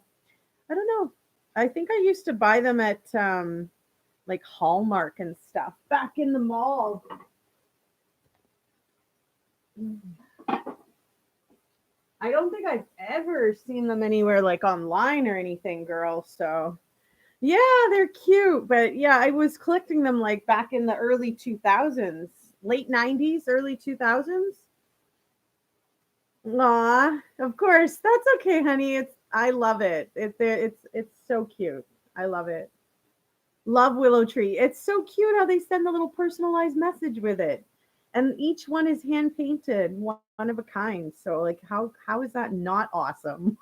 I don't know. I think I used to buy them at like Hallmark and stuff back in the mall. I don't think I've ever seen them anywhere like online or anything, girl. So yeah, they're cute. But yeah, I was collecting them like back in the early 2000s, late 90s, early 2000s. Aw, of course. That's okay, honey. It's I love it. It's so cute. I love it. Love Willow Tree. It's so cute how they send the little personalized message with it. And each one is hand painted, one of a kind. So like how is that not awesome?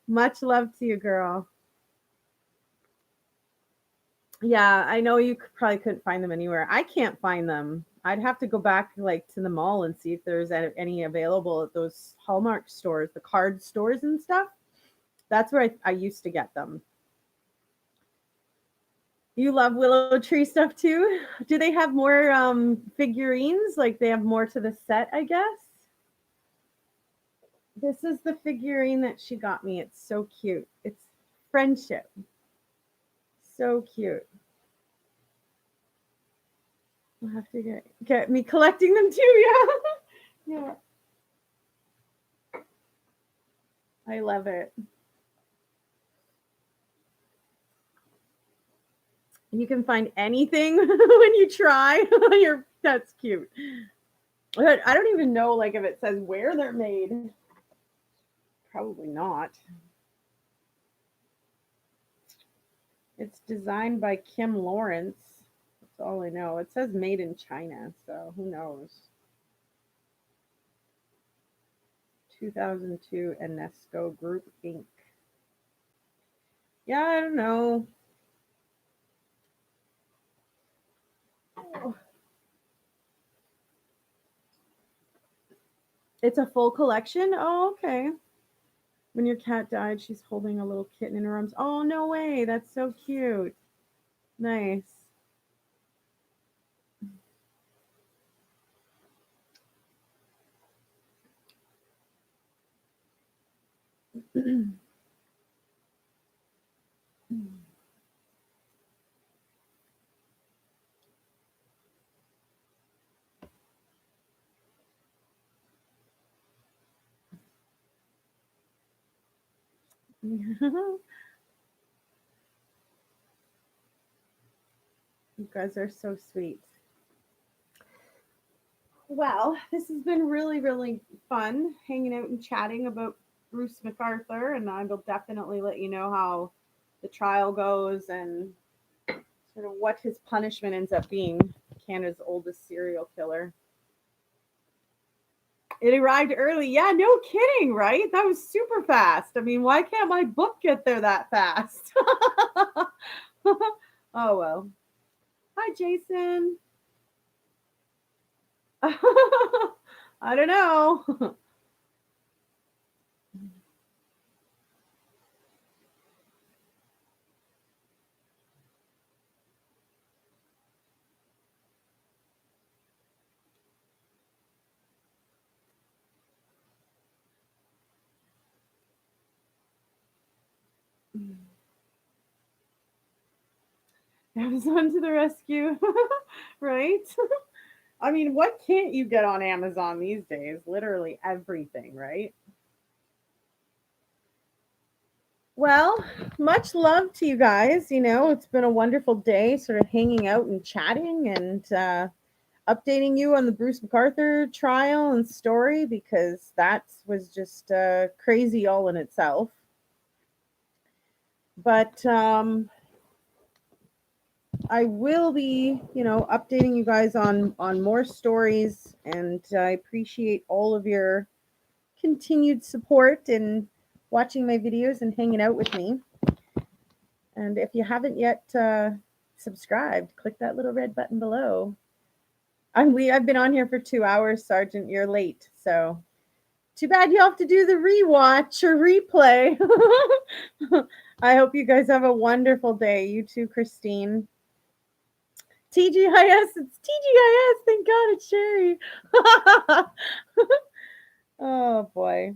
Much love to you, girl. Yeah, I know you probably couldn't find them anywhere. I can't find them. I'd have to go back like to the mall and see if there's any available at those Hallmark stores, the card stores and stuff. That's where I used to get them. You love Willow Tree stuff too? Do they have more figurines? Like they have more to the set, I guess. This is the figurine that she got me. It's so cute. It's friendship. So cute. I'll have to get me collecting them too. Yeah. Yeah. I love it. You can find anything when you try. That's cute. I don't even know like if it says where they're made. Probably not. It's designed by Kim Lawrence. That's all I know. It says made in China, so who knows? 2002 Enesco Group Inc. Yeah, I don't know. It's a full collection? Oh, okay. When your cat died, she's holding a little kitten in her arms. Oh, no way. That's so cute. Nice. You guys are so sweet. Well, this has been really, really fun hanging out and chatting about Bruce McArthur, and I will definitely let you know how the trial goes and sort of what his punishment ends up being. Canada's oldest serial killer. It arrived early. Yeah, no kidding, right? That was super fast. I mean, why can't my book get there that fast? Oh, well. Hi, Jason. I don't know. Amazon to the rescue, right? I mean, what can't you get on Amazon these days? Literally everything, right? Well, much love to you guys. You know, it's been a wonderful day sort of hanging out and chatting and updating you on the Bruce McArthur trial and story because that was just crazy all in itself. But I will be, updating you guys on more stories, and I appreciate all of your continued support and watching my videos and hanging out with me. And if you haven't yet subscribed, click that little red button below. I've been on here for 2 hours, Sergeant. You're late, so too bad you have to do the rewatch or replay. I hope you guys have a wonderful day. You too, Christine. TGIS, it's TGIS. Thank God it's Sherry. Oh boy.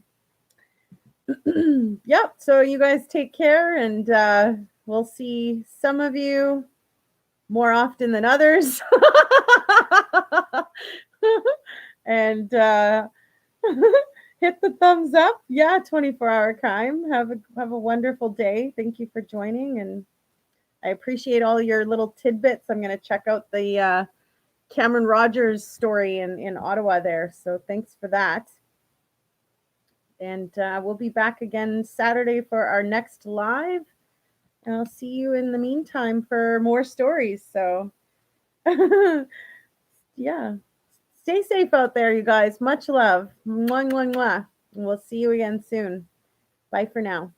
Yep. So you guys take care, and we'll see some of you more often than others. And hit the thumbs up. Yeah, 24-hour crime. Have a wonderful day. Thank you for joining, and I appreciate all your little tidbits. I'm going to check out the Cameron Rogers story in Ottawa there. So thanks for that. And we'll be back again Saturday for our next live. And I'll see you in the meantime for more stories. So, yeah. Stay safe out there, you guys. Much love. Mwah, mwah, mwah. And we'll see you again soon. Bye for now.